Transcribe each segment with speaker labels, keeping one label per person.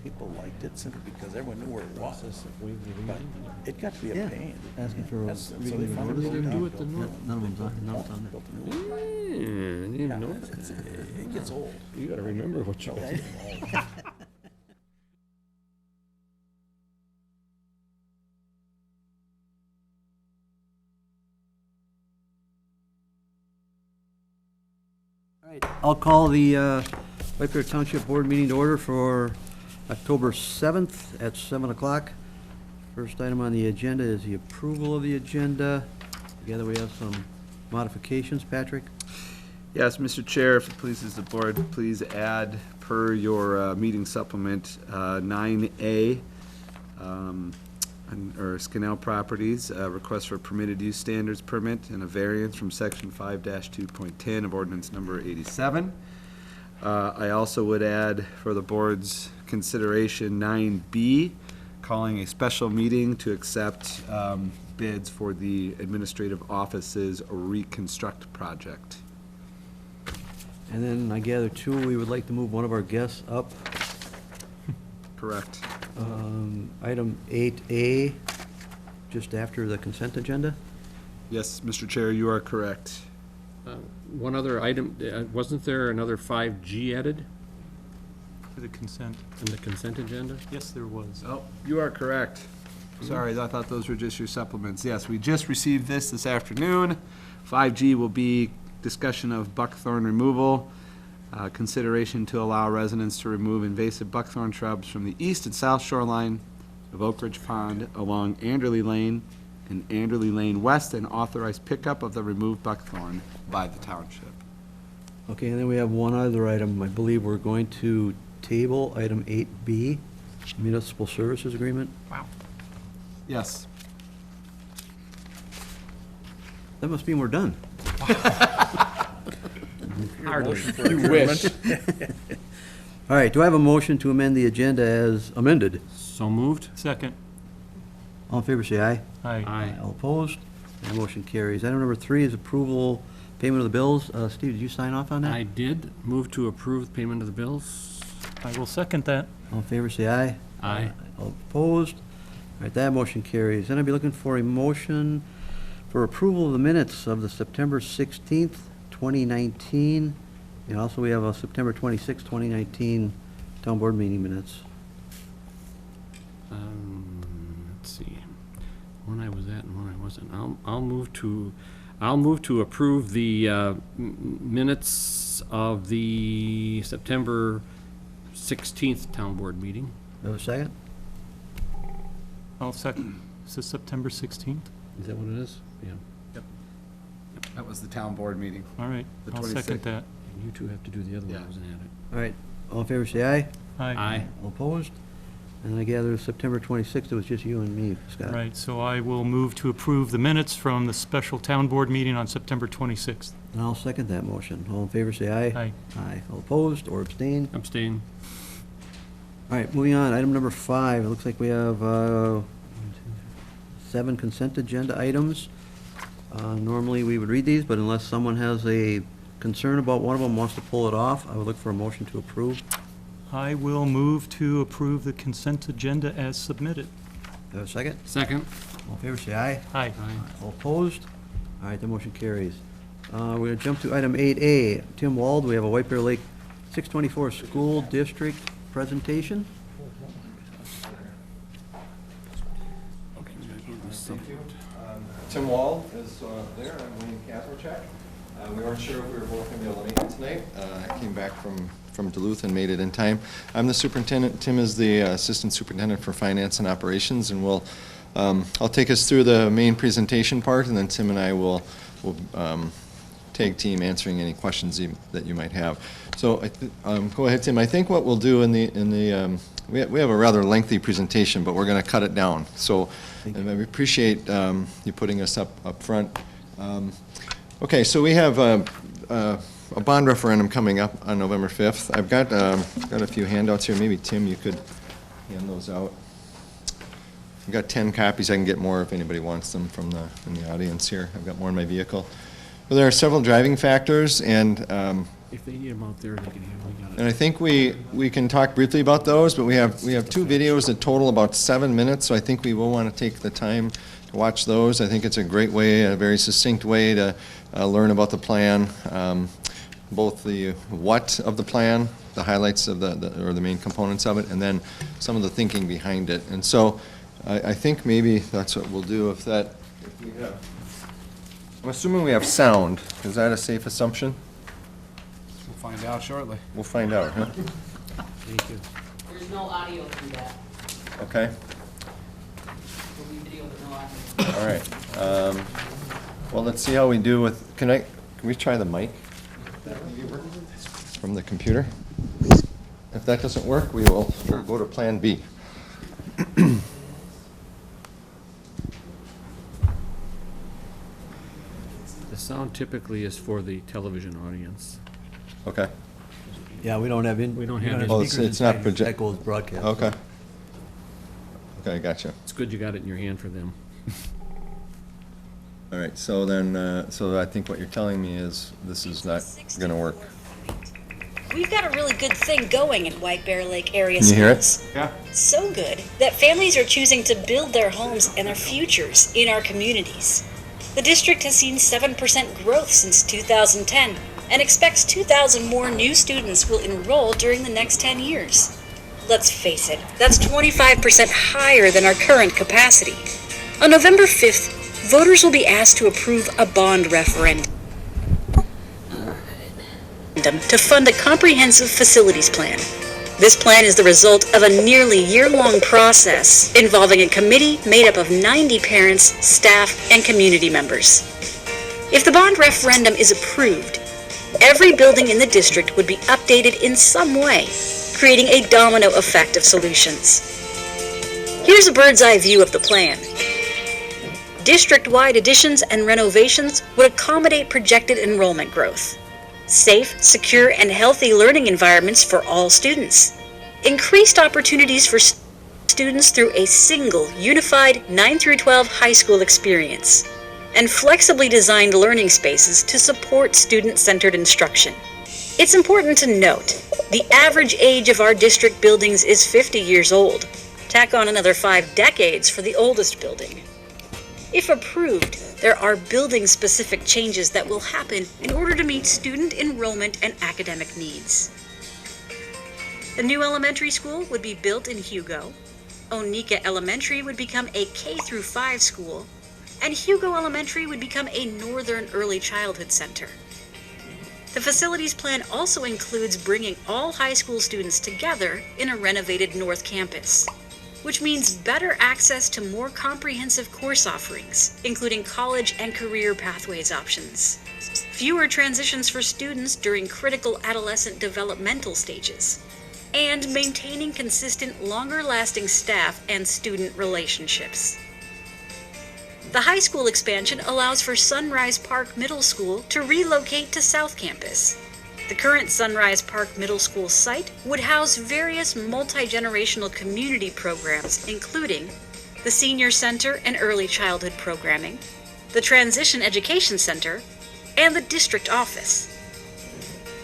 Speaker 1: people liked it simply because everyone knew where it was. But it got to be a
Speaker 2: Yeah.
Speaker 1: pain.
Speaker 2: Asking for a
Speaker 1: So
Speaker 2: reading
Speaker 1: they
Speaker 2: of
Speaker 1: finally
Speaker 2: notice.
Speaker 1: broke down,
Speaker 3: Do it the
Speaker 1: built
Speaker 3: north.
Speaker 2: None of them's on, none of it's on
Speaker 1: built a new one.
Speaker 3: I didn't even know
Speaker 1: Yeah,
Speaker 3: that.
Speaker 1: it gets old.
Speaker 3: You gotta remember what you
Speaker 2: All right, I'll call the White Bear Township Board meeting to order for October 7th at 7 o'clock. First item on the agenda is the approval of the agenda. Together we have some modifications. Patrick?
Speaker 4: Yes, Mr. Chair, if it pleases the board, please add per your meeting supplement 9A, or Scanel Properties, request for permitted use standards permit and a variance from section 5-2.10 of ordinance number 87. I also would add for the board's consideration 9B, calling a special meeting to accept bids for the administrative office's reconstruct project.
Speaker 2: And then I gather too, we would like to move one of our guests up.
Speaker 4: Correct.
Speaker 2: Item 8A, just after the consent agenda.
Speaker 4: Yes, Mr. Chair, you are correct.
Speaker 3: One other item, wasn't there another 5G added
Speaker 5: For the consent.
Speaker 3: in the consent agenda?
Speaker 5: Yes, there was.
Speaker 4: Oh, you are correct. Sorry, I thought those were just your supplements. Yes, we just received this afternoon. 5G will be discussion of buckthorn removal, consideration to allow residents to remove invasive buckthorn shrubs from the east and south shoreline of Oak Ridge Pond along Anderley Lane and Anderley Lane West, and authorized pickup of the removed buckthorn by the township.
Speaker 2: Okay, and then we have one other item. I believe we're going to table item 8B, municipal services agreement.
Speaker 4: Yes.
Speaker 2: That must mean we're done.
Speaker 3: You wish.
Speaker 2: All right, do I have a motion to amend the agenda as amended?
Speaker 3: So moved?
Speaker 5: Second.
Speaker 2: All in favor, say aye.
Speaker 5: Aye.
Speaker 3: Aye.
Speaker 2: All opposed? That motion carries. Item number 3 is approval, payment of the bills. Steve, did you sign off on that?
Speaker 3: I did move to approve payment of the bills.
Speaker 5: I will second that.
Speaker 2: All in favor, say aye.
Speaker 3: Aye.
Speaker 2: All opposed? All right, that motion carries. Then I'd be looking for a motion for approval of the minutes of the September 16th, 2019. And also, we have a September 26th, 2019 town board meeting minutes.
Speaker 3: Let's see, one I was at and one I wasn't. I'll move to approve the minutes of the September 16th town board meeting.
Speaker 2: Do I have a second?
Speaker 5: I'll second. Is this September 16th?
Speaker 3: Is that what it is? Yeah.
Speaker 4: That was the town board meeting.
Speaker 5: All right,
Speaker 4: The
Speaker 5: I'll second
Speaker 4: 26th.
Speaker 5: that.
Speaker 3: And you two have to do the other one,
Speaker 4: Yeah.
Speaker 3: I wasn't at it.
Speaker 2: All right, all in favor, say aye.
Speaker 5: Aye.
Speaker 2: All opposed? And I gather September 26th, it was just you and me, Scott.
Speaker 5: Right, so I will move to approve the minutes from the special town board meeting on September 26th.
Speaker 2: And I'll second that motion. All in favor, say aye.
Speaker 5: Aye.
Speaker 2: Aye. All opposed or abstain?
Speaker 3: Abstain.
Speaker 2: All right, moving on, item number 5, it looks like we have 7 consent agenda items. Normally, we would read these, but unless someone has a concern about one of them, wants to pull it off, I would look for a motion to approve.
Speaker 5: I will move to approve the consent agenda as submitted.
Speaker 2: Do I have a second?
Speaker 3: Second.
Speaker 2: All in favor, say aye.
Speaker 5: Aye.
Speaker 3: Aye.
Speaker 2: All opposed? All right, the motion carries. We're going to jump to item 8A. Tim Wald, we have a White Bear Lake 624 School District presentation.
Speaker 6: Tim Wall is there, I'm Wayne Kazmierczak. We weren't sure if we were both going to be able to make it tonight. I came back from Duluth and made it in time. I'm the superintendent, Tim is the assistant superintendent for finance and operations, and I'll take us through the main presentation part, and then Tim and I will tag team answering any questions that you might have. So go ahead, Tim. I think what we'll do we have a rather lengthy presentation, but we're going to cut it down. So and I appreciate you putting us up front. Okay, so we have a bond referendum coming up on November 5th. I've got a few handouts here. Maybe, Tim, you could hand those out. I've got 10 copies. I can get more if anybody wants them in the audience here. I've got more in my vehicle. Well, there are several driving factors, and
Speaker 3: If they need them out there, they can have them. We got
Speaker 6: And I think we can talk briefly about those, but we have two videos that total about 7 minutes, so I think we will want to take the time to watch those. I think it's a great way, a very succinct way to learn about the plan, both the what of the plan, the highlights of or the main components of it, and then some of the thinking behind it. And so I think maybe that's what we'll do if we have, I'm assuming we have sound. Is that a safe assumption?
Speaker 4: We'll find out shortly.
Speaker 6: We'll find out, huh?
Speaker 3: Thank you.
Speaker 7: There's no audio through that.
Speaker 6: Okay,
Speaker 7: There'll be video, but no audio.
Speaker 6: all right. Well, let's see how we do with, can we try the mic? From the computer? If that doesn't work, we will go to Plan B.
Speaker 3: The sound typically is for the television audience.
Speaker 6: Okay,
Speaker 2: Yeah, we don't have
Speaker 3: We don't have
Speaker 6: Oh,
Speaker 2: speakers
Speaker 6: it's not
Speaker 2: inside.
Speaker 6: project-
Speaker 2: That goes broadcast.
Speaker 6: okay. Okay, gotcha.
Speaker 3: It's good you got it in your hand for them.
Speaker 6: All right, so then, so I think what you're telling me is this is not gonna work.
Speaker 8: We've got a really good thing going in White Bear Lake area
Speaker 6: Can you hear it?
Speaker 8: schools.
Speaker 4: Yeah.
Speaker 8: So good that families are choosing to build their homes and their futures in our communities. The district has seen 7% growth since 2010 and expects 2,000 more new students will enroll during the next 10 years. Let's face it, that's 25% higher than our current capacity. On November 5th, voters will be asked to approve a bond referendum to fund a comprehensive facilities plan. This plan is the result of a nearly year-long process involving a committee made up of 90 parents, staff, and community members. If the bond referendum is approved, every building in the district would be updated in some way, creating a domino effect of solutions. Here's a bird's-eye view of the plan. District-wide additions and renovations would accommodate projected enrollment growth. Safe, secure, and healthy learning environments for all students. Increased opportunities for students through a single, unified 9 through 12 high school experience. And flexibly designed learning spaces to support student-centered instruction. It's important to note, the average age of our district buildings is 50 years old. Tack on another 5 decades for the oldest building. If approved, there are building-specific changes that will happen in order to meet student enrollment and academic needs. The new elementary school would be built in Hugo. Onika Elementary would become a K-5 school, and Hugo Elementary would become a Northern Early Childhood Center. The facilities plan also includes bringing all high school students together in a renovated North Campus, which means better access to more comprehensive course offerings, including college and career pathways options. Fewer transitions for students during critical adolescent developmental stages, and maintaining consistent, longer-lasting staff and student relationships. The high school expansion allows for Sunrise Park Middle School to relocate to South Campus. The current Sunrise Park Middle School site would house various multi-generational community programs, including the Senior Center and Early Childhood Programming, the Transition Education Center, and the district office.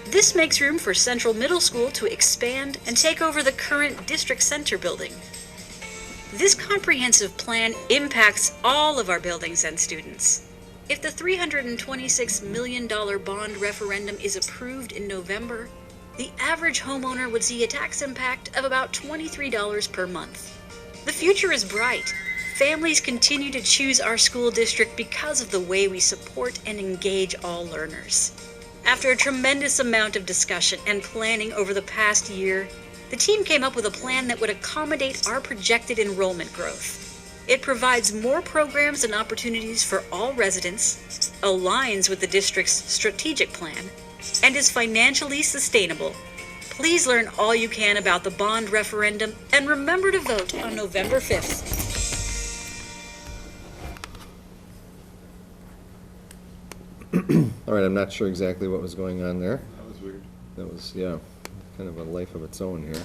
Speaker 8: This makes room for Central Middle School to expand and take over the current district center building. This comprehensive plan impacts all of our buildings and students. If the $326 million bond referendum is approved in November, the average homeowner would see a tax impact of about $23 per month. The future is bright. Families continue to choose our school district because of the way we support and engage all learners. After a tremendous amount of discussion and planning over the past year, the team came up with a plan that would accommodate our projected enrollment growth. It provides more programs and opportunities for all residents, aligns with the district's strategic plan, and is financially sustainable. Please learn all you can about the bond referendum and remember to vote on November 5th.
Speaker 6: All right, I'm not sure exactly what was going on there. That was weird. That was, yeah, kind of a life of its own here.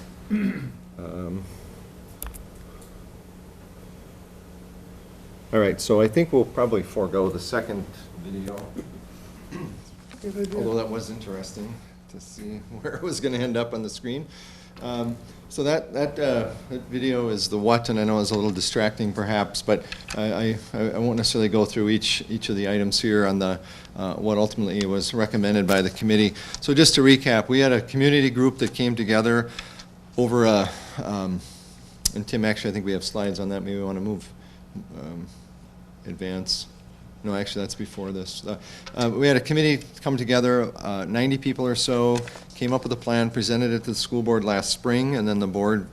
Speaker 6: All right, so I think we'll probably forego the second video. Although that was interesting to see where it was going to end up on the screen. So that video is the what, and I know is a little distracting perhaps, but I won't necessarily go through each of the items here on the what ultimately was recommended by the committee. So just to recap, we had a community group that came together over a, and Tim, actually, I think we have slides on that. Maybe we want to move, advance. No, actually, that's before this. We had a committee come together, 90 people or so, came up with a plan, presented it to the school board last spring, and then the board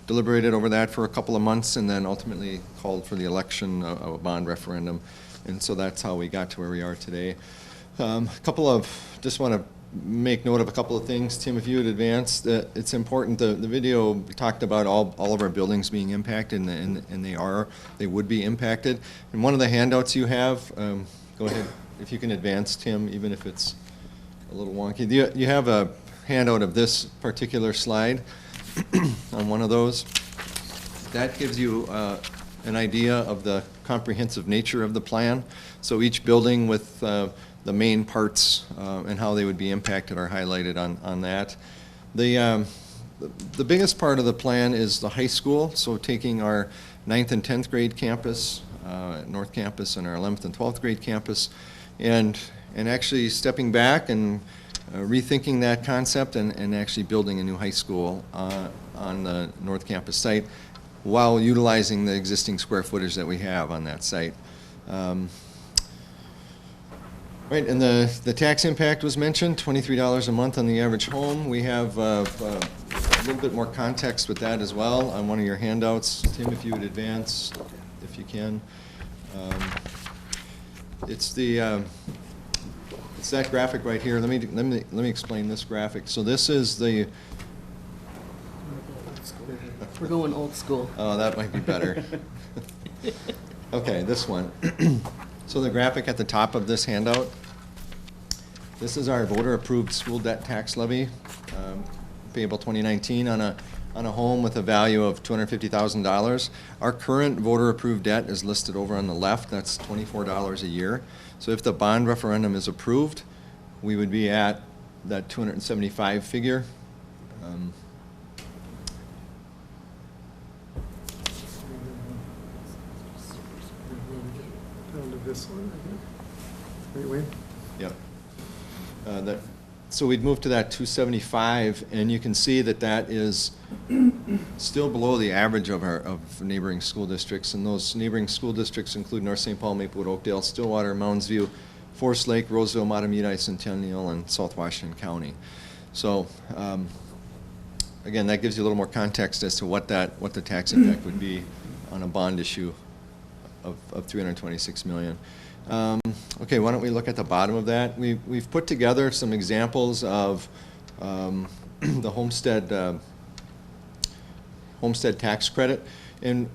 Speaker 6: deliberated over that for a couple of months, and then ultimately called for the election of a bond referendum. And so that's how we got to where we are today. Just want to make note of a couple of things. Tim, if you would advance, it's important, the video talked about all of our buildings being impacted, and they would be impacted. And one of the handouts you have, go ahead, if you can advance, Tim, even if it's a little wonky. You have a handout of this particular slide on one of those. That gives you an idea of the comprehensive nature of the plan. So each building with the main parts and how they would be impacted are highlighted on that. The biggest part of the plan is the high school, so taking our 9th and 10th grade campus, North Campus, and our 11th and 12th grade campus, and actually stepping back and rethinking that concept and actually building a new high school on the North Campus site while utilizing the existing square footage that we have on that site. Right, and the tax impact was mentioned, $23 a month on the average home. We have a little bit more context with that as well on one of your handouts. Tim, if you would advance, if you can. It's that graphic right here. Let me explain this graphic. So this is the.
Speaker 7: We're going old school.
Speaker 6: Oh, that might be better. Okay, this one. So the graphic at the top of this handout, this is our voter-approved school debt tax levy, payable 2019 on a home with a value of $250,000. Our current voter-approved debt is listed over on the left. That's $24 a year. So if the bond referendum is approved, we would be at that 275 figure.
Speaker 9: This one, I think. Wait.
Speaker 6: Yep. So we'd move to that 275, and you can see that is still below the average of neighboring school districts. And those neighboring school districts include North St. Paul, Maplewood, Oakdale, Stillwater, Mounds View, Forest Lake, Roseville, Matamidi, Centennial, and South Washington County. So again, that gives you a little more context as to what the tax impact would be on a bond issue of $326 million. Okay, why don't we look at the bottom of that? We've put together some examples of the homestead tax credit, and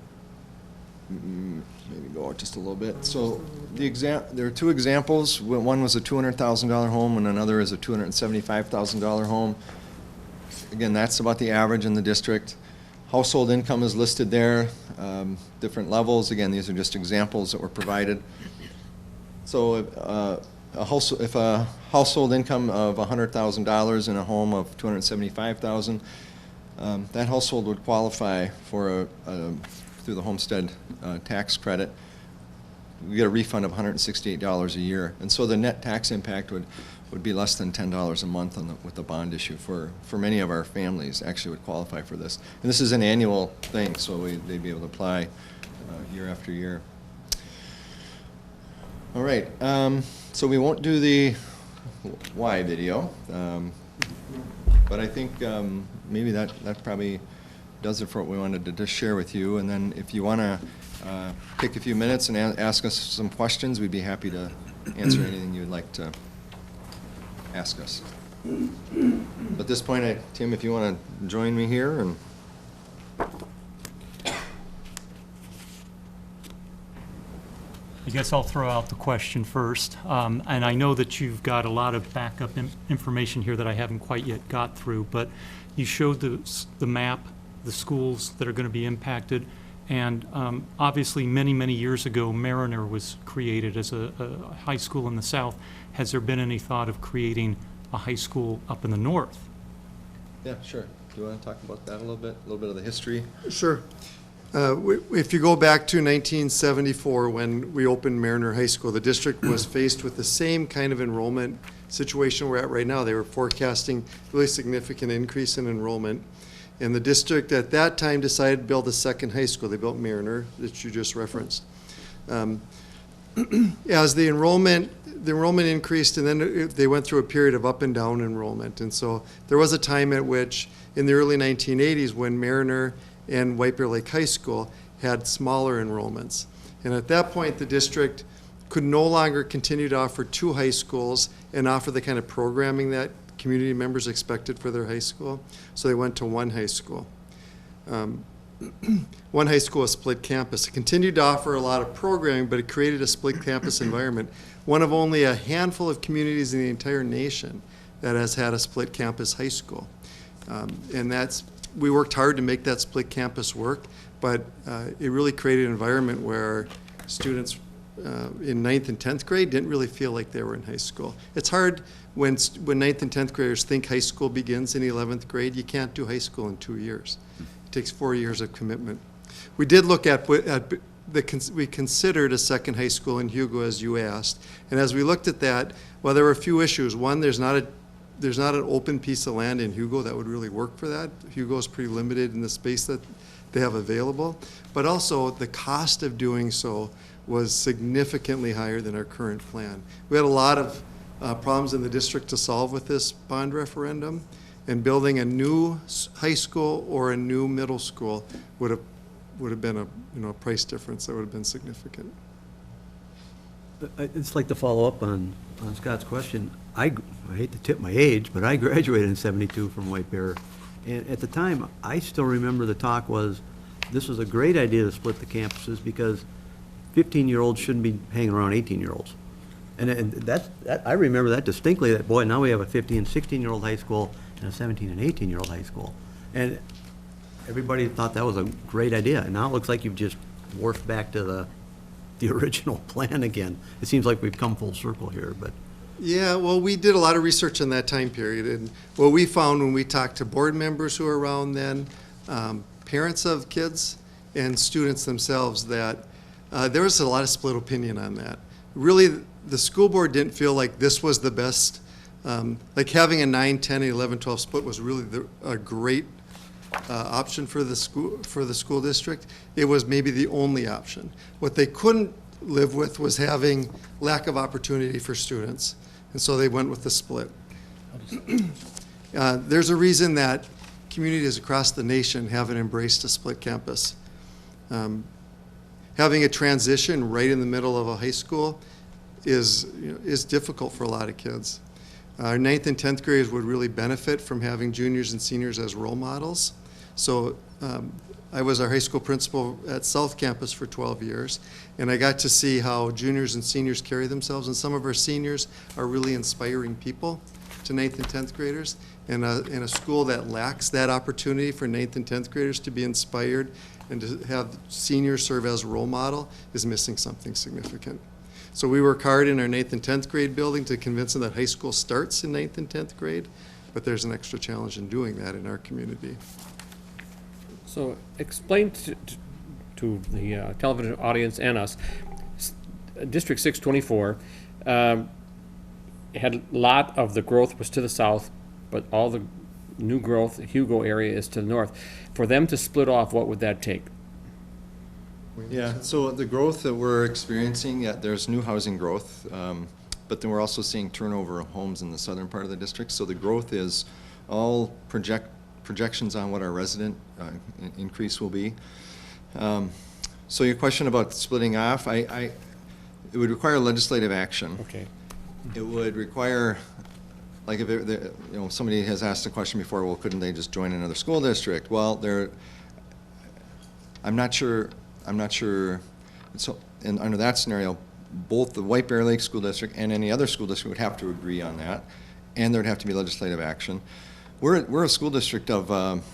Speaker 6: maybe go out just a little bit. So there are two examples. One was a $200,000 home, and another is a $275,000 home. Again, that's about the average in the district. Household income is listed there, different levels. Again, these are just examples that were provided. So if a household income of $100,000 in a home of $275,000, that household would qualify for through the homestead tax credit. We get a refund of $168 a year, and so the net tax impact would be less than $10 a month with the bond issue for many of our families actually would qualify for this. And this is an annual thing, so they'd be able to apply year after year. All right, so we won't do the why video, but I think maybe that probably does it for what we wanted to just share with you. And then if you want to take a few minutes and ask us some questions, we'd be happy to answer anything you'd like to ask us. At this point, Tim, if you want to join me here. And
Speaker 5: I guess I'll throw out the question first. And I know that you've got a lot of backup information here that I haven't quite yet got through, but you showed the map, the schools that are going to be impacted. And obviously, many, many years ago, Mariner was created as a high school in the South. Has there been any thought of creating a high school up in the north.
Speaker 6: Yeah, sure. Do you want to talk about that a little bit of the history?
Speaker 9: Sure. If you go back to 1974, when we opened Mariner High School, the district was faced with the same kind of enrollment situation we're at right now. They were forecasting really significant increase in enrollment. And the district at that time decided to build a second high school. They built Mariner, that you just referenced. As the enrollment increased, and then they went through a period of up and down enrollment. And so there was a time at which, in the early 1980s, when Mariner and White Bear Lake High School had smaller enrollments. And at that point, the district could no longer continue to offer two high schools and offer the kind of programming that community members expected for their high school. So they went to one high school. One high school, a split campus. It continued to offer a lot of programming, but it created a split campus environment. One of only a handful of communities in the entire nation that has had a split campus high school. We worked hard to make that split campus work, but it really created an environment where students in 9th and 10th grade didn't really feel like they were in high school. It's hard when 9th and 10th graders think high school begins in 11th grade. You can't do high school in 2 years. It takes 4 years of commitment. We did look at we considered a second high school in Hugo, as you asked. And as we looked at that, well, there were a few issues. One, there's not an open piece of land in Hugo that would really work for that. Hugo is pretty limited in the space that they have available. But also, the cost of doing so was significantly higher than our current plan. We had a lot of problems in the district to solve with this bond referendum, and building a new high school or a new middle school would have been a price difference that would have been significant.
Speaker 2: I'd just like to follow up on Scott's question. I hate to tip my age, but I graduated in '72 from White Bear. And at the time, I still remember the talk was, this was a great idea to split the campuses because 15-year-olds shouldn't be hanging around 18-year-olds. And that, I remember that distinctly, that, boy, now we have a 15, 16-year-old high school and a 17 and 18-year-old high school. And everybody thought that was a great idea. And now it looks like you've just morphed back to the original plan again. It seems like we've come full circle here, but.
Speaker 9: Yeah, well, we did a lot of research in that time period, and what we found when we talked to board members who were around then, parents of kids, and students themselves, that there was a lot of split opinion on that. Really, the school board didn't feel like this was the best, like having a 9, 10, 11, 12 split was really a great option for the school district. It was maybe the only option. What they couldn't live with was having lack of opportunity for students, and so they went with the split. There's a reason that communities across the nation haven't embraced a split campus. Having a transition right in the middle of a high school is difficult for a lot of kids. Our 9th and 10th graders would really benefit from having juniors and seniors as role models. So I was our high school principal at South Campus for 12 years, and I got to see how juniors and seniors carry themselves, and some of our seniors are really inspiring people to 9th and 10th graders. And in a school that lacks that opportunity for 9th and 10th graders to be inspired and to have seniors serve as a role model is missing something significant. So we work hard in our 9th and 10th grade building to convince them that high school starts in 9th and 10th grade, but there's an extra challenge in doing that in our community.
Speaker 3: So explain to the television audience and us, District 624 had a lot of the growth was to the south, but all the new growth, the Hugo area, is to the north. For them to split off, what would that take?
Speaker 6: Yeah, so the growth that we're experiencing, there's new housing growth, but then we're also seeing turnover of homes in the southern part of the district. So the growth is all projections on what our resident increase will be. So your question about splitting off, it would require legislative action.
Speaker 3: Okay.
Speaker 6: It would require, like if somebody has asked a question before, well, couldn't they just join another school district? Well, I'm not sure. So, and under that scenario, both the White Bear Lake School District and any other school district would have to agree on that, and there'd have to be legislative action. We're a school district of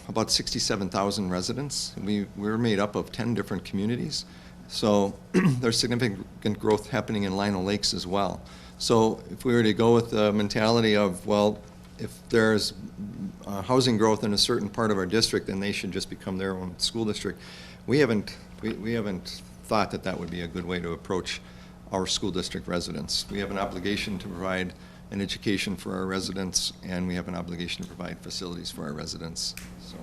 Speaker 6: about 67,000 residents. We're made up of 10 different communities, So there's significant growth happening in Lino Lakes as well. So if we were to go with the mentality of, well, if there's housing growth in a certain part of our district, then they should just become their own school district. We haven't thought that that would be a good way to approach our school district residents. We have an obligation to provide an education for our residents, and we have an obligation to provide facilities for our residents. So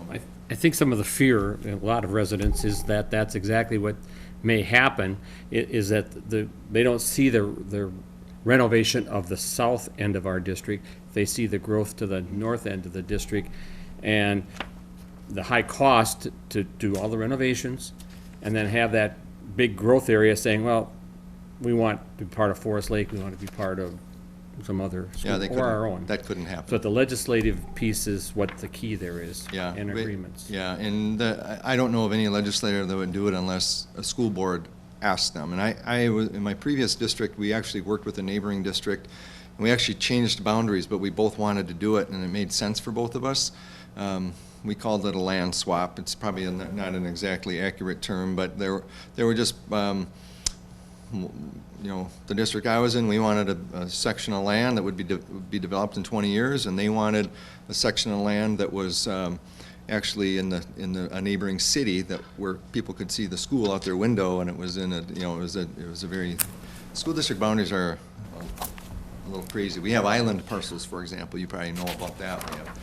Speaker 3: I think some of the fear in a lot of residents is that that's exactly what may happen, is that they don't see the renovation of the south end of our district. They see the growth to the north end of the district, and the high cost to do all the renovations, and then have that big growth area saying, well, we want to be part of Forest Lake, we want to be part of some other
Speaker 6: yeah,
Speaker 3: school, or our own.
Speaker 6: that couldn't happen.
Speaker 3: So the legislative piece is what the key there is,
Speaker 6: Yeah,
Speaker 3: and agreements.
Speaker 6: Yeah, and I don't know of any legislator that would do it unless a school board asked them. And I was, in my previous district, we actually worked with a neighboring district, and we actually changed boundaries, but we both wanted to do it, and it made sense for both of us. We called it a land swap. It's probably not an exactly accurate term, but there were just, you know, the district I was in, we wanted a section of land that would be developed in 20 years, and they wanted a section of land that was actually in a neighboring city that where people could see the school out their window, and it was in a, you know, it was a very, school district boundaries are a little crazy. We have island parcels, for example. You probably know about that. We have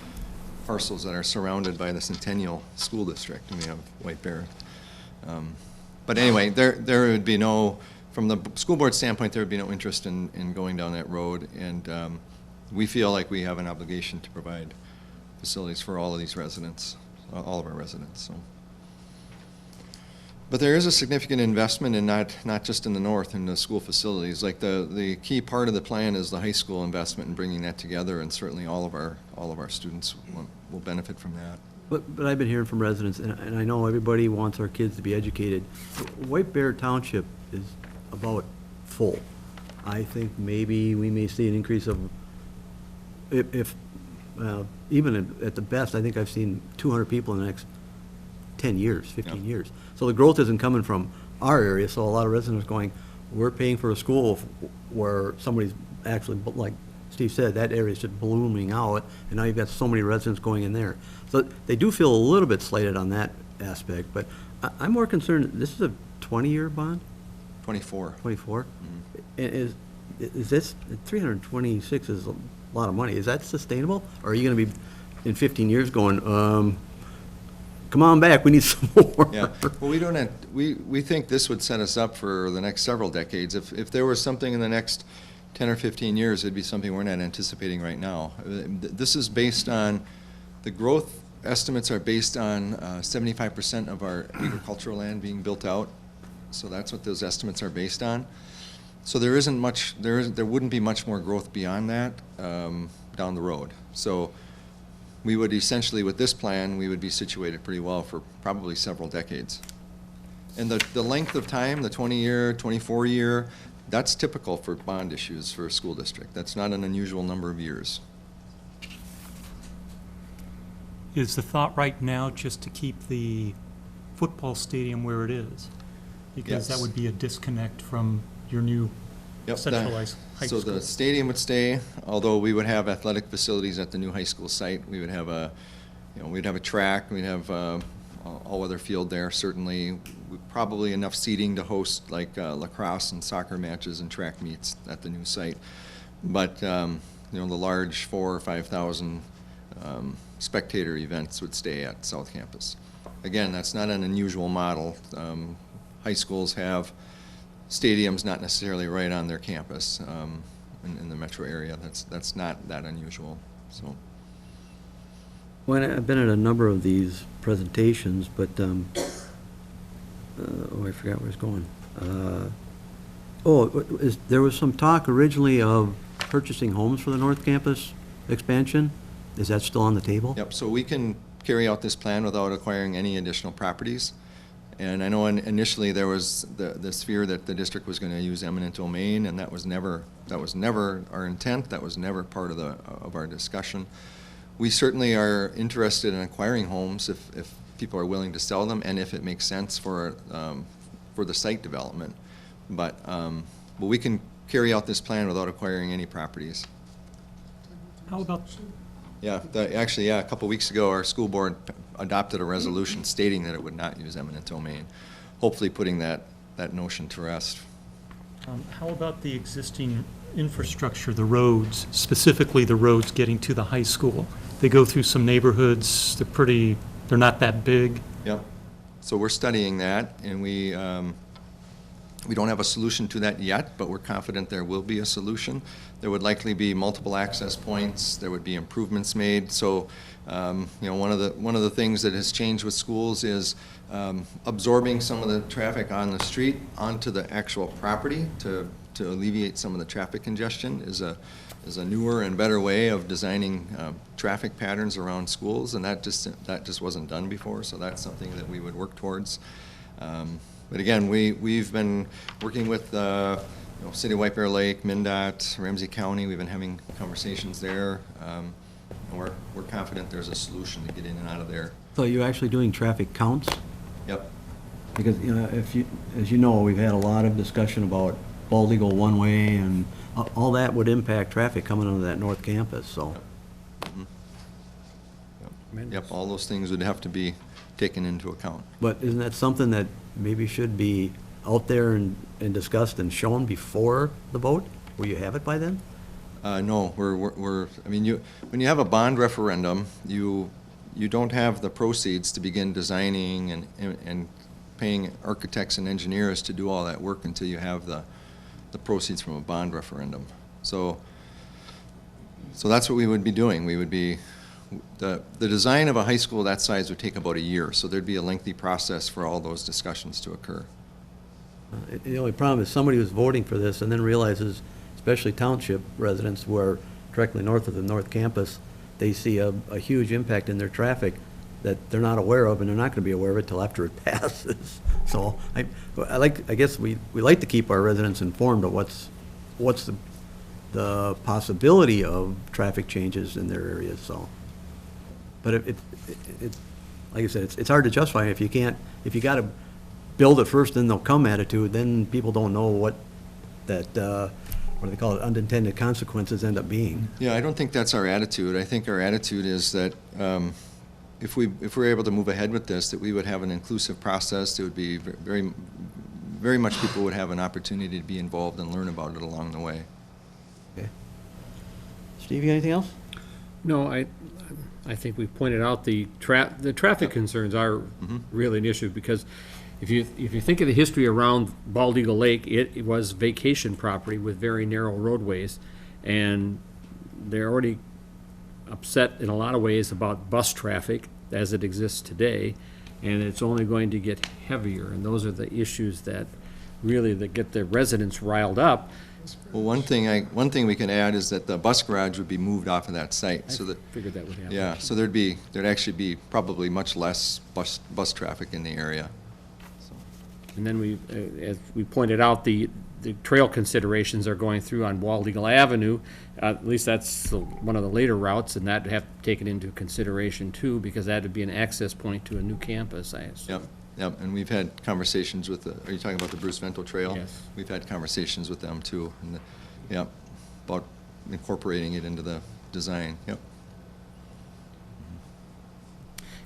Speaker 6: parcels that are surrounded by the Centennial School District, and we have White Bear. But anyway, there would be no, from the school board standpoint, there would be no interest in going down that road, and we feel like we have an obligation to provide facilities for all of these residents, all of our residents. So. But there is a significant investment in not just in the north, in the school facilities. Like the key part of the plan is the high school investment and bringing that together, and certainly all of our students will benefit from that.
Speaker 2: But I've been hearing from residents, and I know everybody wants our kids to be educated. White Bear Township is about full. I think maybe we may see an increase of, even at the best, I think I've seen 200 people in the next 10 years, 15 years. So the growth isn't coming from our area, so a lot of residents are going, we're paying for a school where somebody's actually, like Steve said, that area is just blooming out, and now you've got so many residents going in there. So they do feel a little bit slighted on that aspect, but I'm more concerned, this is a 20-year bond?
Speaker 6: 24.
Speaker 2: 24? Is this, 326 is a lot of money. Is that sustainable? Or are you going to be, in 15 years, going, come on back, we need some more?
Speaker 6: Yeah, well, we think this would set us up for the next several decades. If there was something in the next 10 or 15 years, it'd be something we're not anticipating right now. This is based on, the growth estimates are based on 75% of our agricultural land being built out. So that's what those estimates are based on. So there isn't much, there wouldn't be much more growth beyond that down the road. So we would essentially, with this plan, we would be situated pretty well for probably several decades. And the length of time, the 20-year, 24-year, that's typical for bond issues for a school district. That's not an unusual number of years.
Speaker 5: Is the thought right now just to keep the football stadium where it is? Because that
Speaker 6: Yes.
Speaker 5: would be a disconnect from your new
Speaker 6: Yep,
Speaker 5: centralized high
Speaker 6: so
Speaker 5: school.
Speaker 6: the stadium would stay, although we would have athletic facilities at the new high school site. We would have we'd have a track, we'd have all-weather field there, certainly. Probably enough seating to host like lacrosse and soccer matches and track meets at the new site. But, the large 4,000 or 5,000 spectator events would stay at South Campus. Again, that's not an unusual model. High schools have stadiums not necessarily right on their campus in the metro area. That's not that unusual. So.
Speaker 2: Well, I've been at a number of these presentations, but, I forgot where it's going. There was some talk originally of purchasing homes for the North Campus expansion. Is that still on the table?
Speaker 6: Yep, so we can carry out this plan without acquiring any additional properties. And I know initially there was this fear that the district was going to use eminent domain, and that was never our intent. That was never part of our discussion. We certainly are interested in acquiring homes if people are willing to sell them, and if it makes sense for for the site development. But we can carry out this plan without acquiring any properties.
Speaker 5: How about,
Speaker 6: Yeah, actually, yeah, a couple weeks ago, our school board adopted a resolution stating that it would not use eminent domain, hopefully putting that notion to rest.
Speaker 5: how about the existing infrastructure, the roads, specifically the roads getting to the high school? They go through some neighborhoods, they're not that big.
Speaker 6: Yep. So we're studying that, and we don't have a solution to that yet, but we're confident there will be a solution. There would likely be multiple access points. There would be improvements made. So, one of the things that has changed with schools is absorbing some of the traffic on the street onto the actual property to alleviate some of the traffic congestion is a newer and better way of designing traffic patterns around schools, and that just wasn't done before. So that's something that we would work towards. But again, we've been working with City of White Bear Lake, MnDOT, Ramsey County. We've been having conversations there, and we're confident there's a solution to get in and out of there.
Speaker 2: So you're actually doing traffic counts?
Speaker 6: Yep.
Speaker 2: Because, as you know, we've had a lot of discussion about Bald Eagle one-way, and all that would impact traffic coming onto that north campus, so.
Speaker 6: Yep, all those things would have to be taken into account.
Speaker 2: But isn't that something that maybe should be out there and discussed and shown before the vote? Will you have it by then?
Speaker 6: No, when you have a bond referendum, you don't have the proceeds to begin designing and paying architects and engineers to do all that work until you have the proceeds from a bond referendum. So that's what we would be doing. We would be, the design of a high school that size would take about a year, so there'd be a lengthy process for all those discussions to occur.
Speaker 2: The only problem is somebody who's voting for this and then realizes, especially Township residents who are directly north of the north campus, they see a huge impact in their traffic that they're not aware of, and they're not going to be aware of it till after it passes. So I guess we like to keep our residents informed of what's the possibility of traffic changes in their areas, so. But it like I said, it's hard to justify if you got to build it first, then they'll come attitude, then people don't know what that, what do they call it, unintended consequences end up being.
Speaker 6: Yeah, I don't think that's our attitude. I think our attitude is that if we're able to move ahead with this, that we would have an inclusive process. It would be very much people would have an opportunity to be involved and learn about it along the way.
Speaker 2: Okay. Steve, you got anything else?
Speaker 3: No, I think we've pointed out the traffic concerns are really an issue, because if you think of the history around Bald Eagle Lake, it was vacation property with very narrow roadways, and they're already upset in a lot of ways about bus traffic as it exists today, and it's only going to get heavier, and those are the issues that get the residents riled up.
Speaker 6: Well, one thing we can add is that the bus garage would be moved off of that site, so that
Speaker 3: Figured that would happen.
Speaker 6: yeah, so there'd actually be probably much less bus traffic in the area.
Speaker 3: And then as we pointed out, the trail considerations are going through on Bald Eagle Avenue. At least that's one of the later routes, and that would have to be taken into consideration too, because that would be an access point to a new campus, I assume.
Speaker 6: Yep, and we've had conversations with are you talking about the Bruce Vento Trail?
Speaker 3: Yes.
Speaker 6: We've had conversations with them too, and about incorporating it into the design, yep.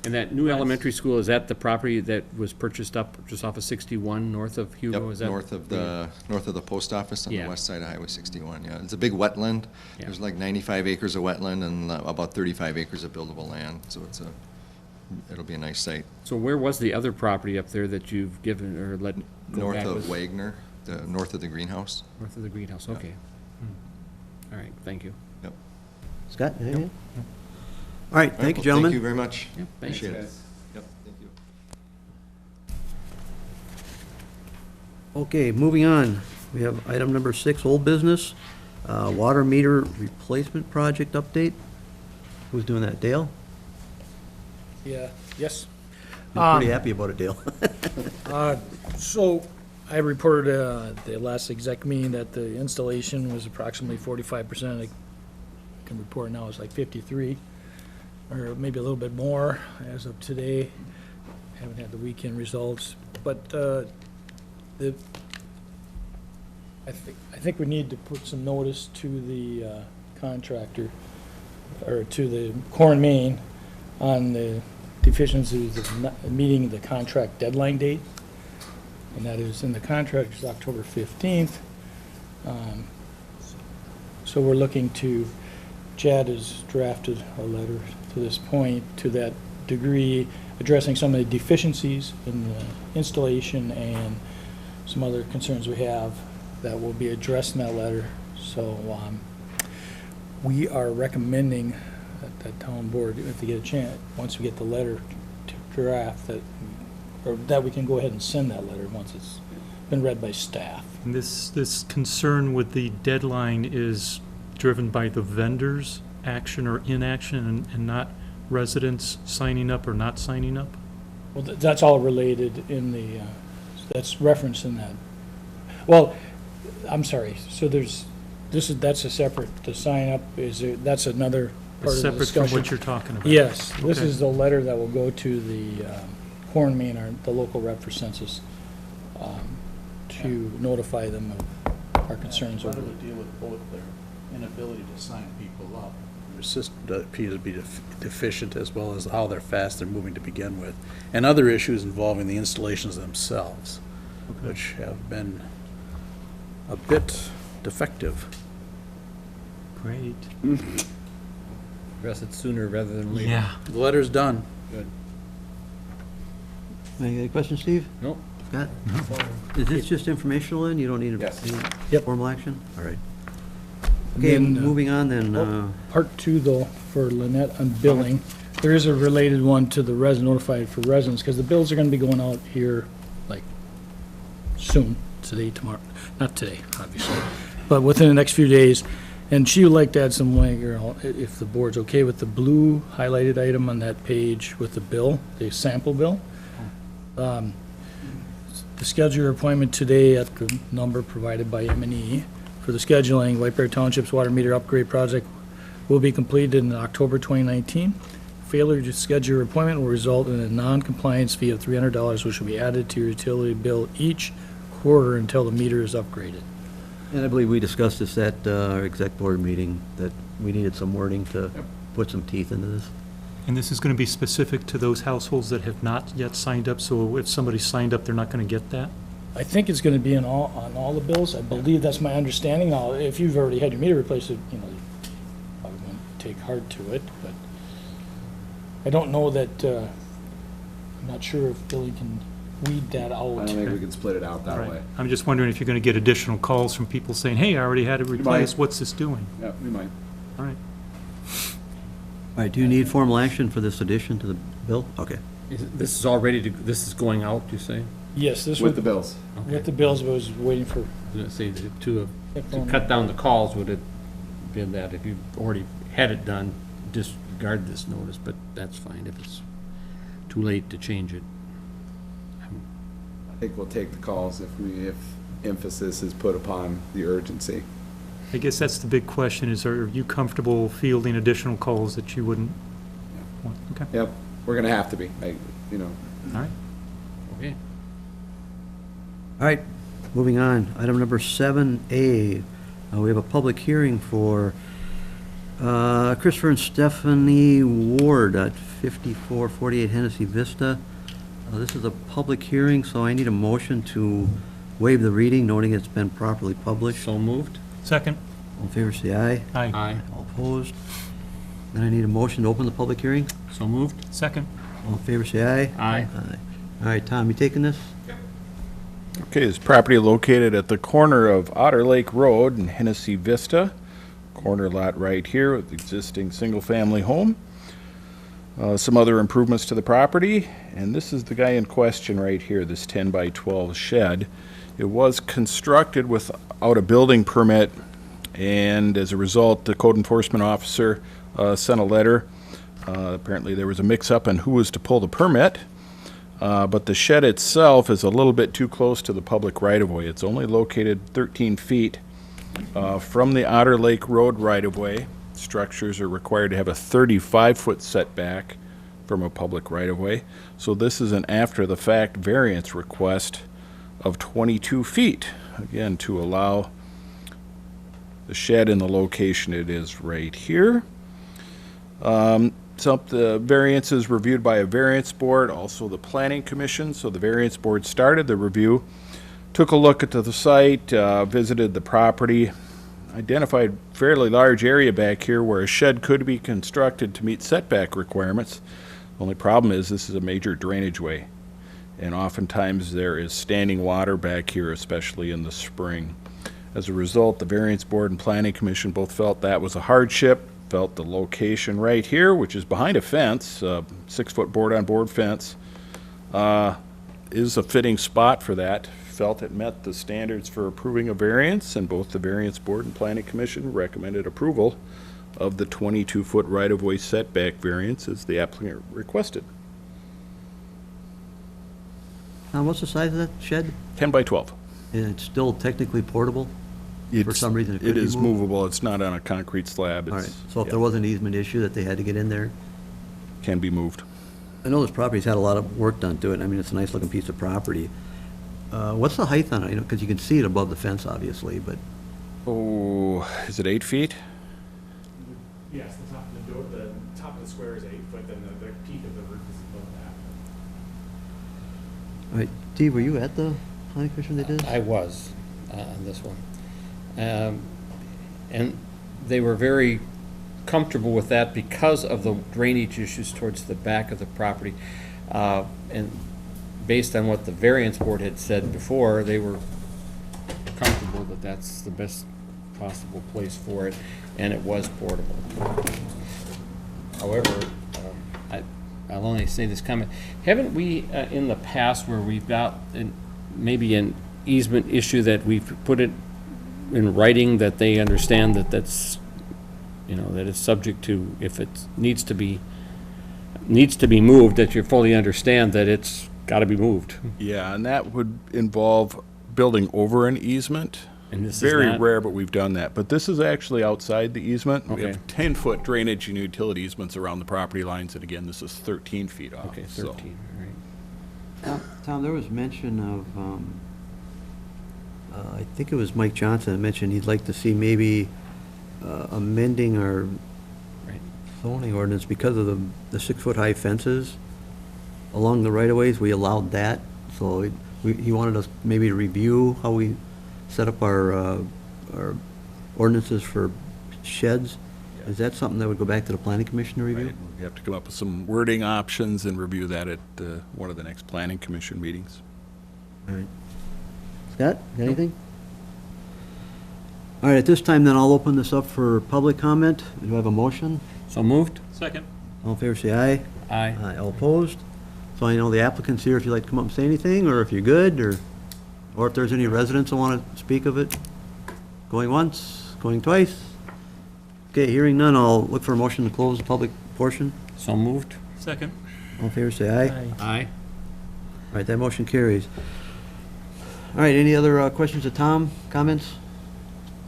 Speaker 3: And that new elementary school, is that the property that was purchased up just off of 61 north of Hugo?
Speaker 6: Yep,
Speaker 3: Is that
Speaker 6: north of the post office on the
Speaker 3: Yeah.
Speaker 6: west side of Highway 61, yeah. It's a big wetland.
Speaker 3: Yeah.
Speaker 6: There's like 95 acres of wetland and about 35 acres of buildable land, so it'll be a nice site.
Speaker 3: So where was the other property up there that you've given or let go
Speaker 6: North
Speaker 3: back?
Speaker 6: of
Speaker 3: Was-
Speaker 6: Wagner, north of the greenhouse.
Speaker 3: North of the greenhouse, okay. All right, thank you.
Speaker 6: Yep.
Speaker 2: Scott, anything? All right, thank you,
Speaker 6: Well,
Speaker 2: gentlemen.
Speaker 6: Thank you very much.
Speaker 3: Yep, thanks.
Speaker 6: Appreciate it. Yep, thank you.
Speaker 2: Okay, moving on. We have item number 6, old business, water meter replacement project update. Who's doing that, Dale?
Speaker 10: Yeah, yes.
Speaker 2: You're pretty happy about it, Dale.
Speaker 10: So I reported at the last exec meeting that the installation was approximately 45%. I can report now it's like 53, or maybe a little bit more as of today. Haven't had the weekend results. But The, I think we need to put some notice to the contractor, or to the Core and Main, on the deficiencies of not meeting the contract deadline date. And that is in the contract, is October 15th. So we're looking to, Chad has drafted a letter to this point, to that degree, addressing some of the deficiencies in the installation and some other concerns we have that will be addressed in that letter. So we are recommending that the town board, if they get a chance, once we get the letter to draft, that we can go ahead and send that letter once it's been read by staff.
Speaker 5: And this concern with the deadline is driven by the vendor's action or inaction and not residents signing up or not signing up?
Speaker 10: Well, that's all related in the, that's referenced in that. Well, I'm sorry, so that's a separate, the sign up that's another part of the
Speaker 5: Separate
Speaker 10: discussion.
Speaker 5: from what you're talking about?
Speaker 10: Yes, this
Speaker 5: Okay.
Speaker 10: is the letter that will go to the Core and Main, the local rep for census, to notify them of our concerns
Speaker 1: Part
Speaker 10: over
Speaker 1: of
Speaker 10: it.
Speaker 1: the deal with both their inability to sign people up. Their system appears to be deficient, as well as how fast they're moving to begin with, and other issues involving the installations themselves, which have been a bit defective.
Speaker 5: Great.
Speaker 3: Address it sooner rather than later.
Speaker 5: Yeah.
Speaker 1: The letter's done.
Speaker 3: Good.
Speaker 2: Any questions, Steve?
Speaker 3: Nope.
Speaker 2: Scott? Is this just informational then? You don't need
Speaker 4: Yes.
Speaker 2: any
Speaker 10: Yep.
Speaker 2: formal action? All right. Okay,
Speaker 10: Then,
Speaker 2: moving on then.
Speaker 10: Part two, though, for Lynette on billing, there is a related one to the notified for residents, because the bills are gonna be going out here, like, soon, today, tomorrow, not today, obviously, but within the next few days. And she would like to add some language, if the board's okay with the blue highlighted item on that page with the bill, the sample bill. To schedule your appointment today at the number provided by M&E for the scheduling, White Bear Township's water meter upgrade project will be completed in October 2019. Failure to schedule your appointment will result in a non-compliance fee of $300, which will be added to your utility bill each quarter until the meter is upgraded.
Speaker 2: And I believe we discussed this at our exec board meeting, that we needed some wording to put some teeth into this.
Speaker 5: And this is going to be specific to those households that have not yet signed up, so if somebody signed up, they're not going to get that?
Speaker 10: I think it's gonna be on all the bills. I believe that's my understanding. Now, if you've already had your meter replaced, you know, you probably wouldn't take heart to it, but I don't know that, I'm not sure if Billy can weed that
Speaker 4: I
Speaker 10: out.
Speaker 4: don't think we can split it out that
Speaker 5: Right.
Speaker 4: way.
Speaker 5: I'm just wondering if you're going to get additional calls from people saying, hey, I already had it replaced,
Speaker 4: might.
Speaker 5: what's this doing?
Speaker 4: Yeah, we might.
Speaker 5: All right.
Speaker 2: All right, do you need formal action for this addition to the bill? Okay.
Speaker 3: This is all ready to, this is going out, you say?
Speaker 10: Yes, this
Speaker 4: With
Speaker 10: would,
Speaker 4: the bills.
Speaker 10: with the bills, I was waiting for.
Speaker 3: I was gonna say, to cut down the calls, would it been that if you already had it done, disregard this notice, but that's fine if it's too late to change it.
Speaker 4: I think we'll take the calls if emphasis is put upon the urgency.
Speaker 5: I guess that's the big question, is are you comfortable fielding additional calls that you wouldn't want? Okay,
Speaker 4: Yep, we're gonna have to be,
Speaker 5: all right.
Speaker 3: Okay.
Speaker 2: All right, moving on. Item number 7A. We have a public hearing for Christopher and Stephanie Ward at 5448 Hennessy Vista. This is a public hearing, so I need a motion to waive the reading, noting it's been properly published.
Speaker 3: So moved?
Speaker 5: Second?
Speaker 2: All in favor, say aye.
Speaker 5: Aye.
Speaker 3: Aye.
Speaker 2: All opposed? Then I need a motion to open the public hearing.
Speaker 3: So moved?
Speaker 5: Second?
Speaker 2: All in favor, say aye.
Speaker 3: Aye.
Speaker 2: Aye. All right, Tom, you taking this?
Speaker 11: Okay, this property located at the corner of Otter Lake Road and Hennessy Vista. Corner lot right here with existing single-family home. Some other improvements to the property, and this is the guy in question right here, this 10 by 12 shed. It was constructed without a building permit, and as a result, the code enforcement officer sent a letter. Apparently there was a mix-up on who was to pull the permit. But the shed itself is a little bit too close to the public right-of-way. It's only located 13 feet from the Otter Lake Road right-of-way. Structures are required to have a 35-foot setback from a public right-of-way. So this is an after-the-fact variance request of 22 feet, again, to allow the shed in the location it is right here. The variance is reviewed by a variance board, also the planning commission. So the variance board started the review, took a look at the site, visited the property, identified fairly large area back here where a shed could be constructed to meet setback requirements. Only problem is this is a major drainage way, and oftentimes there is standing water back here, especially in the spring. As a result, the variance board and planning commission both felt that was a hardship, felt the location right here, which is behind a fence, 6-foot board-on-board fence, is a fitting spot for that. Felt it met the standards for approving a variance, and both the variance board and planning commission recommended approval of the 22-foot right-of-way setback variance as the applicant requested.
Speaker 2: Now, what's the size of that shed?
Speaker 11: 10 by 12.
Speaker 2: And it's still technically portable? For some reason, it could
Speaker 11: It
Speaker 2: be
Speaker 11: is
Speaker 2: moved?
Speaker 11: movable. It's not on a concrete slab.
Speaker 2: All right,
Speaker 11: It's,
Speaker 2: so if
Speaker 11: yeah,
Speaker 2: there was an easement issue that they had to get in there?
Speaker 11: can be moved.
Speaker 2: I know this property's had a lot of work done to it. I mean, it's a nice-looking piece of property. What's the height on it? You know, because you can see it above the fence, obviously, but
Speaker 11: Oh, is it 8 feet?
Speaker 12: Yes, the top of the square is 8 foot, then the peak of the roof is above that.
Speaker 2: all right, Steve, were you at the planning commission they did?
Speaker 3: I was on this one. And they were very comfortable with that because of the drainage issues towards the back of the property. And based on what the variance board had said before, they were comfortable that that's the best possible place for it, and it was portable. However, I'll only say this comment. Haven't we, in the past, where we've got maybe an easement issue that we've put it in writing that they understand that that's, you know, that it's subject to, if it needs to be moved, that you fully understand that it's got to be moved.
Speaker 11: Yeah, and that would involve building over an easement.
Speaker 3: And this is
Speaker 11: Very
Speaker 3: not?
Speaker 11: rare, but we've done that. But this is actually outside the easement. We
Speaker 3: Okay.
Speaker 11: have 10-foot drainage and utility easements around the property lines, and again, this is 13 feet off.
Speaker 3: Okay,
Speaker 11: so.
Speaker 3: 13, all right.
Speaker 2: Tom, there was mention of, I think it was Mike Johnson that mentioned he'd like to see maybe amending our
Speaker 3: Right.
Speaker 2: zoning ordinance because of the 6-foot-high fences along the right-of-ways. We allowed that, so he wanted us maybe to review how we set up our ordinances for sheds.
Speaker 11: Yeah.
Speaker 2: Is that something that would go back to the planning commission to review?
Speaker 11: Right. We have to come up with some wording options and review that at one of the next planning commission meetings.
Speaker 2: All right. Scott, anything? All right, at this time, then, I'll open this up for public comment. Do I have a motion?
Speaker 3: So moved?
Speaker 5: Second.
Speaker 2: All in favor, say aye.
Speaker 3: Aye.
Speaker 2: Aye, all opposed? So I know the applicant's here if you'd like to come up and say anything, or if you're good, or if there's any residents that want to speak of it. Going once, going twice? Okay, hearing none, I'll look for a motion to close the public portion.
Speaker 3: So moved?
Speaker 5: Second.
Speaker 2: All in favor, say aye.
Speaker 3: Aye.
Speaker 2: All right, that motion carries. All right, any other questions of Tom, comments?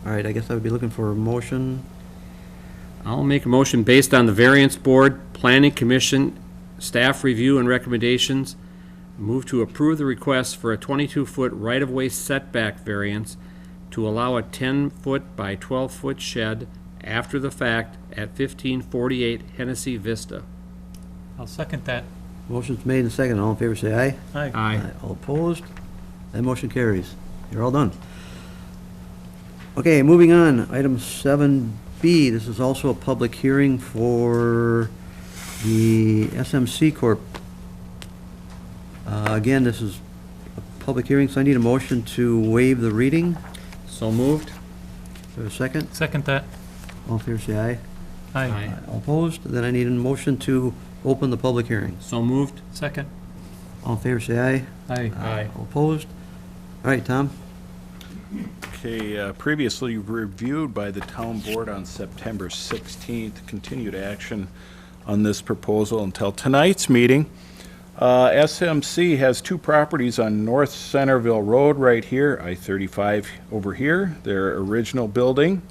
Speaker 2: All right, I guess I would be looking for a motion.
Speaker 3: I'll make a motion based on the variance board, planning commission, staff review and recommendations. Move to approve the request for a 22-foot right-of-way setback variance to allow a 10-foot by 12-foot shed after the fact at 1548 Hennessy Vista.
Speaker 5: I'll second that.
Speaker 2: Motion's made and seconded. All in favor, say aye.
Speaker 5: Aye.
Speaker 3: Aye.
Speaker 2: All opposed? That motion carries. You're all done. Okay, moving on. Item 7B, this is also a public hearing for the SMC Corp. Again, this is a public hearing, so I need a motion to waive the reading.
Speaker 3: So moved?
Speaker 2: Is there a second?
Speaker 5: Second that.
Speaker 2: All in favor, say aye.
Speaker 5: Aye.
Speaker 2: All opposed? Then I need a motion to open the public hearing.
Speaker 3: So moved?
Speaker 5: Second.
Speaker 2: All in favor, say aye.
Speaker 5: Aye.
Speaker 2: All opposed? All right, Tom?
Speaker 11: Okay, previously reviewed by the town board on September 16th, continued action on this proposal until tonight's meeting. SMC has 2 properties on North Centerville Road right here, I-35 over here, their original building,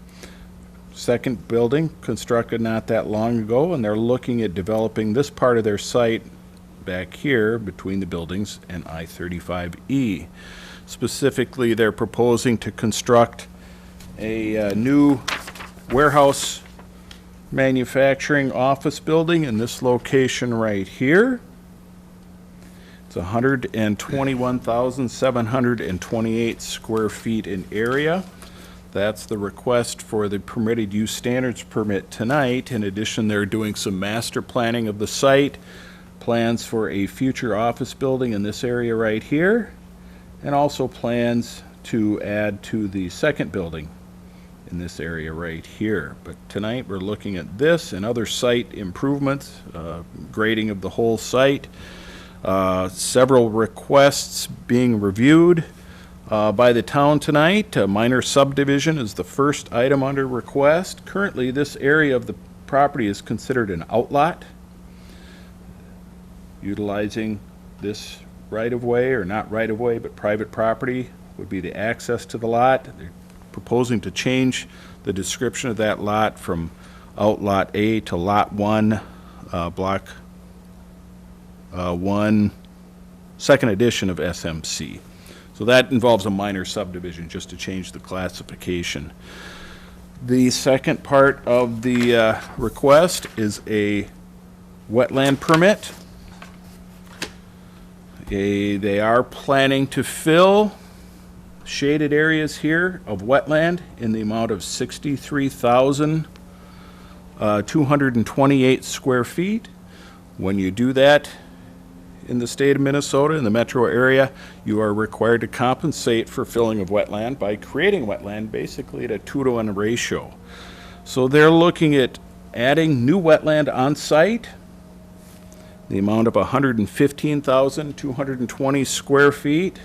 Speaker 11: second building constructed not that long ago, and they're looking at developing this part of their site back here between the buildings and I-35E. Specifically, they're proposing to construct a new warehouse manufacturing office building in this location right here. It's 121,728 square feet in area. That's the request for the permitted use standards permit tonight. In addition, they're doing some master planning of the site, plans for a future office building in this area right here, and also plans to add to the second building in this area right here. But tonight we're looking at this and other site improvements, grading of the whole site, several requests being reviewed by the town tonight. A minor subdivision is the first item under request. Currently, this area of the property is considered an outlot. Utilizing this right-of-way, or not right-of-way, but private property, would be the access to the lot. They're proposing to change the description of that lot from Outlot A to Lot 1, Block 1, second edition of SMC. So that involves a minor subdivision, just to change the classification. The second part of the request is a wetland permit. They are planning to fill shaded areas here of wetland in the amount of 63,228 square feet. When you do that in the state of Minnesota, in the metro area, you are required to compensate for filling of wetland by creating wetland basically at a 2-to-1 ratio. So they're looking at adding new wetland on site, the amount of 115,220 square feet.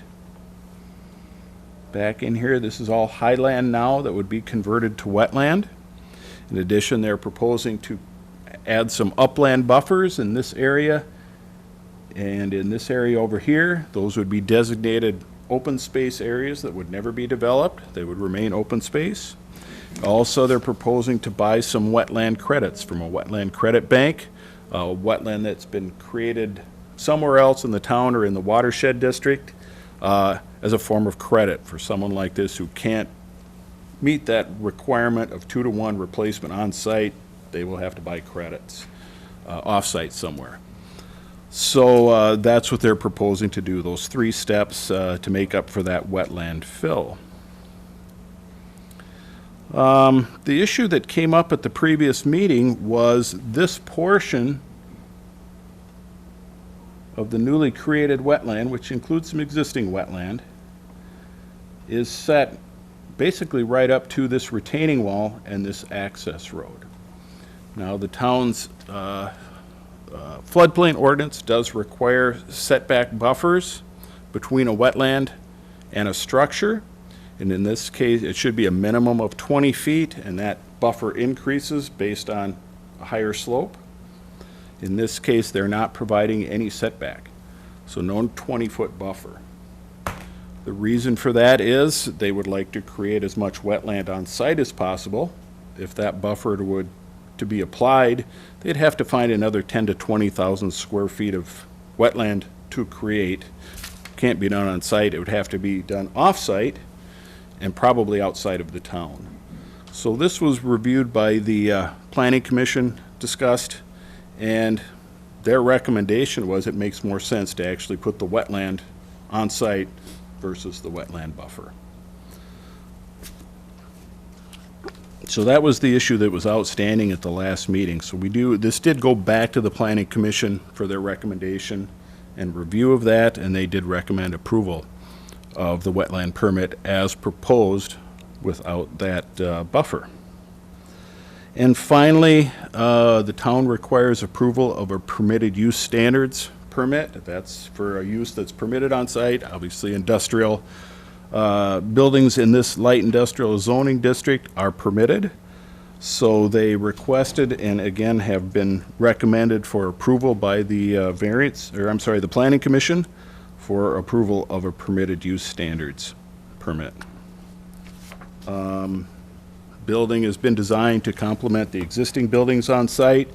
Speaker 11: Back in here, this is all highland now that would be converted to wetland. In addition, they're proposing to add some upland buffers in this area and in this area over here. Those would be designated open space areas that would never be developed. They would remain open space. Also, they're proposing to buy some wetland credits from a wetland credit bank, a wetland that's been created somewhere else in the town or in the watershed district, as a form of credit for someone like this who can't meet that requirement of 2-to-1 replacement on site. They will have to buy credits off-site somewhere. So that's what they're proposing to do, those 3 steps to make up for that wetland fill. The issue that came up at the previous meeting was this portion of the newly created wetland, which includes some existing wetland, is set basically right up to this retaining wall and this access road. Now, the town's floodplain ordinance does require setback buffers between a wetland and a structure, and in this case it should be a minimum of 20 feet, and that buffer increases based on a higher slope. In this case, they're not providing any setback, so no 20-foot buffer. The reason for that is they would like to create as much wetland on site as possible. If that buffer would to be applied, they'd have to find another 10 to 20,000 square feet of wetland to create. Can't be done on site. It would have to be done off-site and probably outside of the town. So this was reviewed by the Planning Commission, discussed, and their recommendation was it makes more sense to actually put the wetland on site versus the wetland buffer. So that was the issue that was outstanding at the last meeting. So this did go back to the Planning Commission for their recommendation and review of that, and they did recommend approval of the wetland permit as proposed without that buffer. And finally, the town requires approval of a permitted use standards permit. That's for a use that's permitted on site, obviously industrial. Buildings in this light industrial zoning district are permitted. So they requested and again have been recommended for approval by the the Planning Commission for approval of a permitted use standards permit. Building has been designed to complement the existing buildings on site.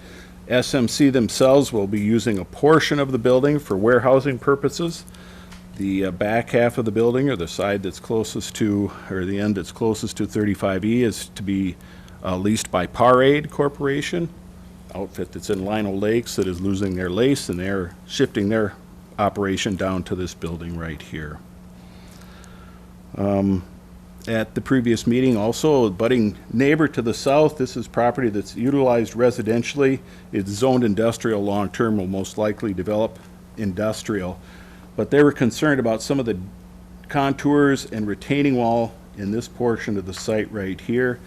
Speaker 11: SMC themselves will be using a portion of the building for warehousing purposes. The back half of the building, or the side that's closest to, or the end that's closest to 35E, is to be leased by Parade Corporation, outfit that's in Lino Lakes that is losing their lease, and they're shifting their operation down to this building right here. At the previous meeting, also, a budding neighbor to the south, this is property that's utilized residentially. It's zoned industrial long-term, will most likely develop industrial. But they were concerned about some of the contours and retaining wall in this portion of the site right here.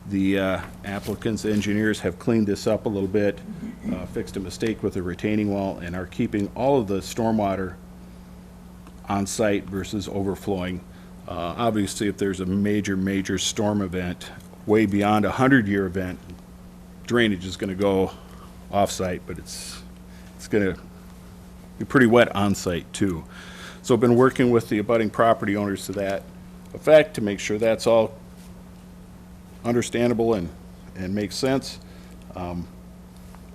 Speaker 11: The applicant's engineers have cleaned this up a little bit, fixed a mistake with the retaining wall, and are keeping all of the stormwater on site versus overflowing. Obviously, if there's a major storm event, way beyond a 100-year event, drainage is going to go off-site, but it's going to be pretty wet on-site too. So I've been working with the abutting property owners to that effect to make sure that's all understandable and makes sense. I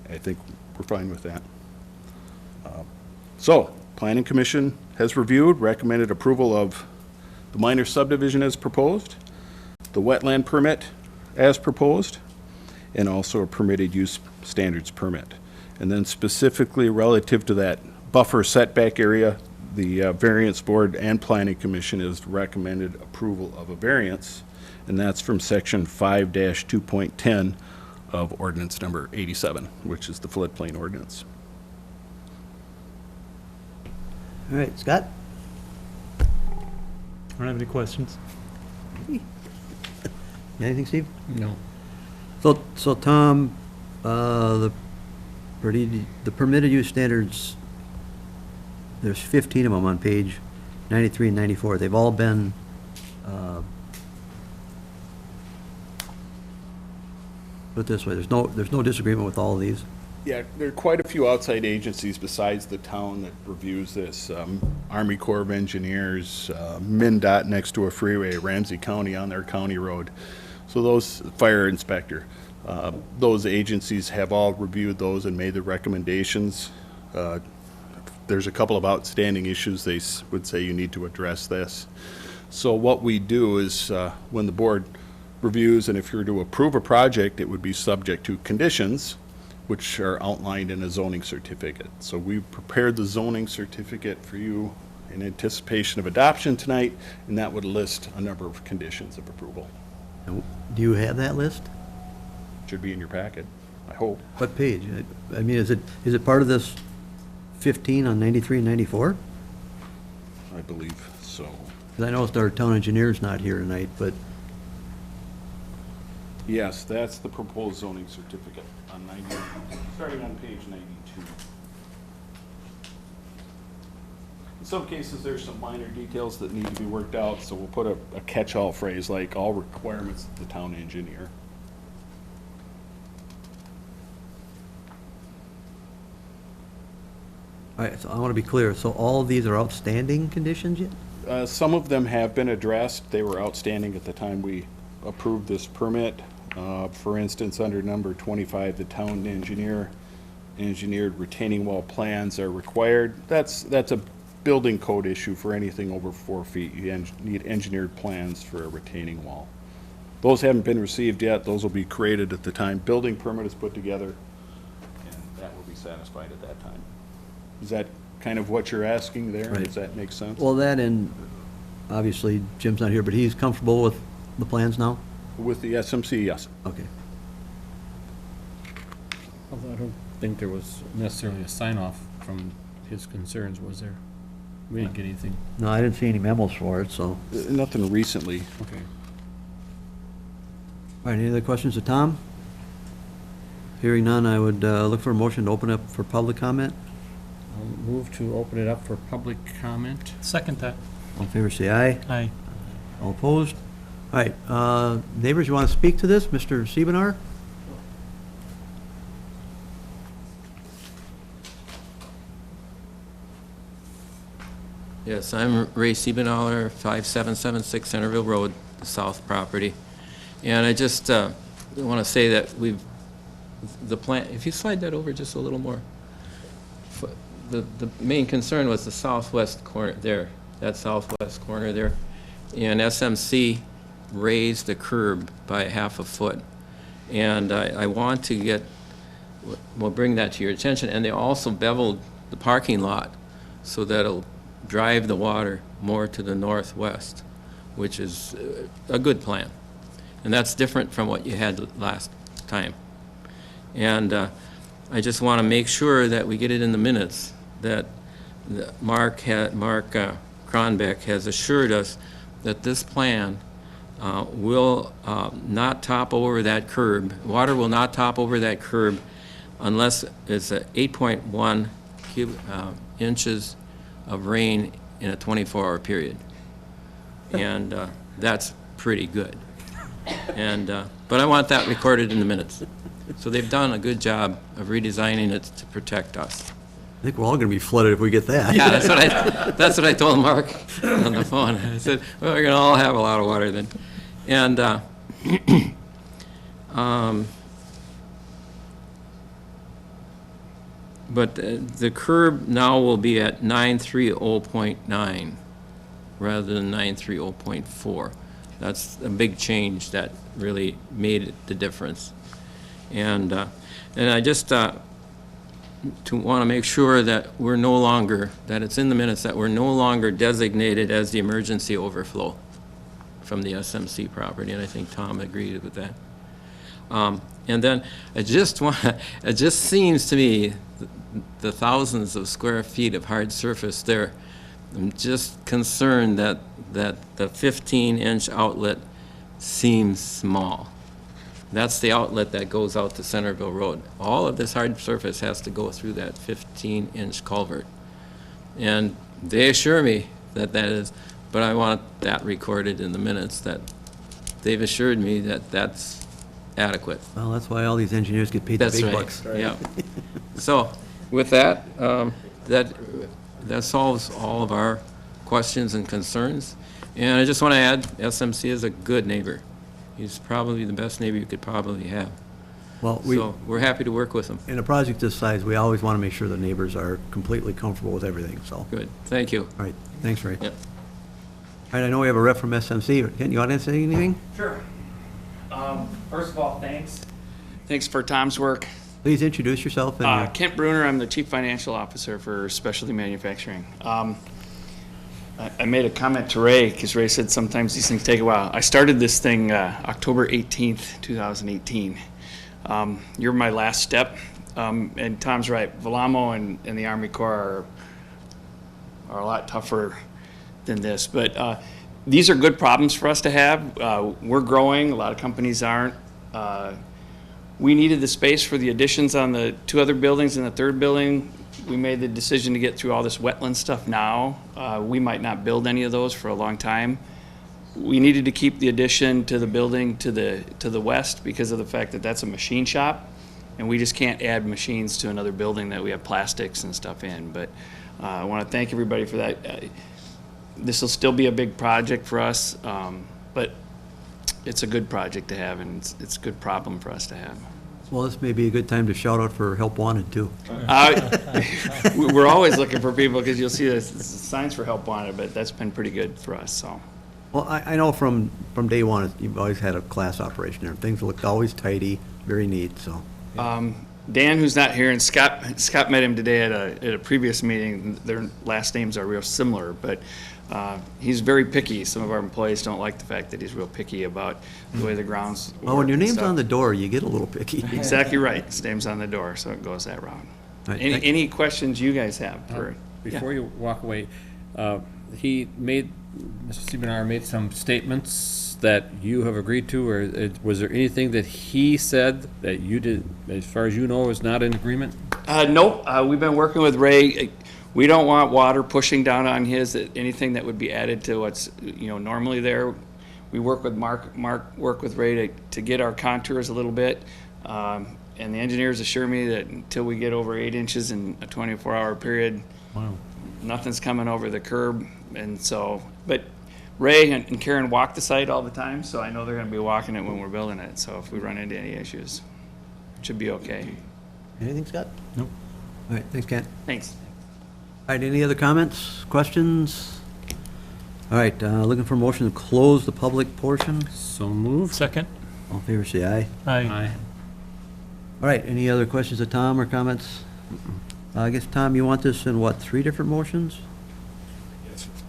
Speaker 11: think we're fine with that. So, Planning Commission has reviewed, recommended approval of the minor subdivision as proposed, the wetland permit as proposed, and also a permitted use standards permit. And then specifically relative to that buffer setback area, the Variance Board and Planning Commission has recommended approval of a variance, and that's from section 5-2.10 of ordinance number 87, which is the floodplain ordinance.
Speaker 2: All right, Scott?
Speaker 5: I don't have any questions.
Speaker 2: Anything, Steve?
Speaker 3: No.
Speaker 2: So Tom, the permitted use standards, there's 15 of them on page 93 and 94. They've all been, put it this way, there's no disagreement with all of these.
Speaker 11: Yeah, there are quite a few outside agencies besides the town that reviews this. Army Corps of Engineers, MnDOT next to a freeway, Ramsey County on their county road. So those, fire inspector, those agencies have all reviewed those and made the recommendations. There's a couple of outstanding issues they would say you need to address this. So what we do is when the board reviews, and if you're to approve a project, it would be subject to conditions which are outlined in a zoning certificate. So we prepared the zoning certificate for you in anticipation of adoption tonight, and that would list a number of conditions of approval.
Speaker 2: Do you have that list?
Speaker 11: Should be in your packet, I hope.
Speaker 2: What page? I mean, is it part of this 15 on 93 and 94?
Speaker 11: I believe so.
Speaker 2: Because I noticed our town engineer's not here tonight, but
Speaker 11: Yes, that's the proposed zoning certificate on 90, starting on page 92. In some cases, there's some minor details that need to be worked out, so we'll put a catch-all phrase like all requirements of the town engineer.
Speaker 2: all right, so I want to be clear. So all of these are outstanding conditions yet?
Speaker 11: Some of them have been addressed. They were outstanding at the time we approved this permit. For instance, under number 25, the town engineered retaining wall plans are required. That's a building code issue for anything over 4 feet. You need engineered plans for a retaining wall. Those haven't been received yet. Those will be created at the time building permit is put together, and that will be satisfied at that time. Is that kind of what you're asking there?
Speaker 2: Right.
Speaker 11: Does that make sense?
Speaker 2: Well, that, and obviously Jim's not here, but he's comfortable with the plans now?
Speaker 11: With the SMC, yes.
Speaker 2: Okay.
Speaker 3: Although I don't think there was necessarily a sign-off from his concerns, was there? We didn't get anything.
Speaker 2: No, I didn't see any memos for it, so.
Speaker 11: Nothing recently.
Speaker 3: Okay.
Speaker 2: All right, any other questions of Tom? Hearing none, I would look for a motion to open up for public comment.
Speaker 3: I'll move to open it up for public comment.
Speaker 5: Second that.
Speaker 2: All in favor, say aye.
Speaker 5: Aye.
Speaker 2: All opposed? All right, neighbors, you want to speak to this? Mr. Siebenar?
Speaker 13: Yes, I'm Ray Siebenaller, 5776 Centerville Road, the south property. And I just want to say that the plan, if you slide that over just a little more. The main concern was the southwest corner there. that southwest corner there. And SMC raised the curb by 1/2 foot. And I want to get, we'll bring that to your attention. And they also beveled the parking lot so that it'll drive the water more to the northwest, which is a good plan. And that's different from what you had last time. And I just want to make sure that we get it in the minutes that Mark Kronbeck has assured us that this plan will not top over that curb. Water will not top over that curb unless it's 8.1 inches of rain in a 24-hour period. And that's pretty good. And but I want that recorded in the minutes. So they've done a good job of redesigning it to protect us.
Speaker 2: I think we're all going to be flooded if we get that.
Speaker 13: Yeah, that's what I told Mark on the phone. I said, well, we're going to all have a lot of water then. And but the curb now will be at 930.9 rather than 930.4. That's a big change that really made the difference. And I just want to make sure that we're no longer, that it's in the minutes, that we're no longer designated as the emergency overflow from the SMC property, and I think Tom agreed with that. And then it just seems to me the thousands of square feet of hard surface there, I'm just concerned that the 15-inch outlet seems small. That's the outlet that goes out to Centerville Road. All of this hard surface has to go through that 15-inch culvert. And they assure me that that is, but I want that recorded in the minutes, that they've assured me that that's adequate.
Speaker 2: Well, that's why all these engineers get paid the
Speaker 13: That's
Speaker 2: big
Speaker 13: right.
Speaker 2: bucks.
Speaker 13: Yeah. So with that, that solves all of our questions and concerns. And I just want to add, SMC is a good neighbor. He's probably the best neighbor you could probably have.
Speaker 2: Well,
Speaker 13: So we're happy to work with him.
Speaker 2: in a project this size, we always want to make sure the neighbors are completely comfortable with everything, so.
Speaker 13: Good, thank you.
Speaker 2: All right, thanks, Ray.
Speaker 13: Yep.
Speaker 2: All right, I know we have a rep from SMC. Kent, you want to say anything?
Speaker 14: Sure. First of all, thanks. Thanks for Tom's work.
Speaker 2: Please introduce yourself. And
Speaker 14: Kent Bruner, I'm the Chief Financial Officer for Specialty Manufacturing. I made a comment to Ray, because Ray said sometimes these things take a while. I started this thing October 18th, 2018. You're my last step, and Tom's right. Velamo and the Army Corps are a lot tougher than this, but these are good problems for us to have. We're growing, a lot of companies aren't. We needed the space for the additions on the 2 other buildings and the 3rd building. We made the decision to get through all this wetland stuff now. We might not build any of those for a long time. We needed to keep the addition to the building to the west because of the fact that that's a machine shop, and we just can't add machines to another building that we have plastics and stuff in. But I want to thank everybody for that. This will still be a big project for us, but it's a good project to have, and it's a good problem for us to have.
Speaker 2: well, this may be a good time to shout out for Help Wanted, too.
Speaker 14: We're always looking for people, because you'll see the signs for Help Wanted, but that's been pretty good for us, so.
Speaker 2: Well, I know from day one, you've always had a class operation there. Things looked always tidy, very neat, so.
Speaker 14: Dan, who's not here, and Scott met him today at a previous meeting. Their last names are real similar, but he's very picky. Some of our employees don't like the fact that he's real picky about the way the grounds work.
Speaker 2: Well, when your
Speaker 14: and
Speaker 2: name's
Speaker 14: stuff.
Speaker 2: on the door, you get a little picky.
Speaker 14: Exactly right. His name's on the door, so it goes that route.
Speaker 2: Right,
Speaker 14: Any questions you guys have for?
Speaker 3: Before you walk away, Mr. Stiebenauer made some statements that you have agreed to, or was there anything that he said that you did, as far as you know, is not in agreement?
Speaker 14: Nope. We've been working with Ray. We don't want water pushing down on anything that would be added to what's, normally there. We work with Mark work with Ray to get our contours a little bit. And the engineers assure me that until we get over 8 inches in a 24-hour period,
Speaker 2: Wow.
Speaker 14: nothing's coming over the curb. And so, but Ray and Karen walk the site all the time, so I know they're gonna be walking it when we're building it. So if we run into any issues, it should be okay.
Speaker 2: Anything, Scott? All right, thanks, Kent.
Speaker 14: Thanks.
Speaker 2: All right, any other comments, questions? All right, looking for a motion to close the public portion.
Speaker 3: So moved.
Speaker 5: Second?
Speaker 2: All in favor, say aye.
Speaker 5: Aye.
Speaker 2: All right, any other questions of Tom or comments? I guess, Tom, you want this in what, 3 different motions?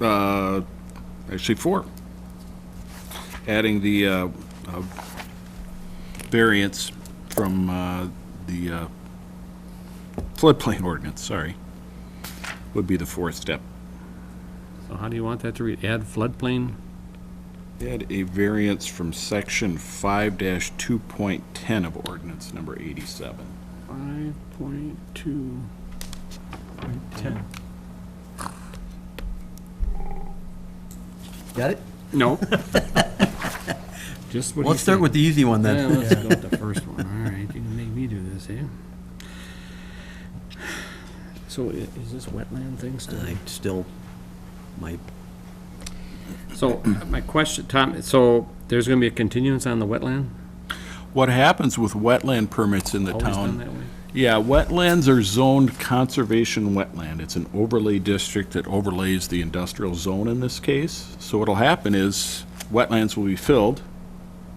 Speaker 11: Actually 4. Adding the variance from the floodplain ordinance, sorry, would be the 4th step.
Speaker 3: So how do you want that to read? Add floodplain?
Speaker 11: Add a variance from section 5-2.10 of ordinance number 87.
Speaker 3: 5.2.
Speaker 5: 10.
Speaker 2: Got it?
Speaker 3: No. Just what do you
Speaker 2: Let's start
Speaker 3: think?
Speaker 2: with the easy one
Speaker 3: Yeah,
Speaker 2: then.
Speaker 3: let's go with the first one. All right, you can make me do this, eh? So is this wetland thing still?
Speaker 2: I still might.
Speaker 3: So my question, Tom, so there's going to be a continuance on the wetland?
Speaker 11: What happens with wetland permits in the
Speaker 3: Always done
Speaker 11: town?
Speaker 3: that way?
Speaker 11: Yeah, wetlands are zoned conservation wetland. It's an overlay district that overlays the industrial zone in this case. So what'll happen is wetlands will be filled,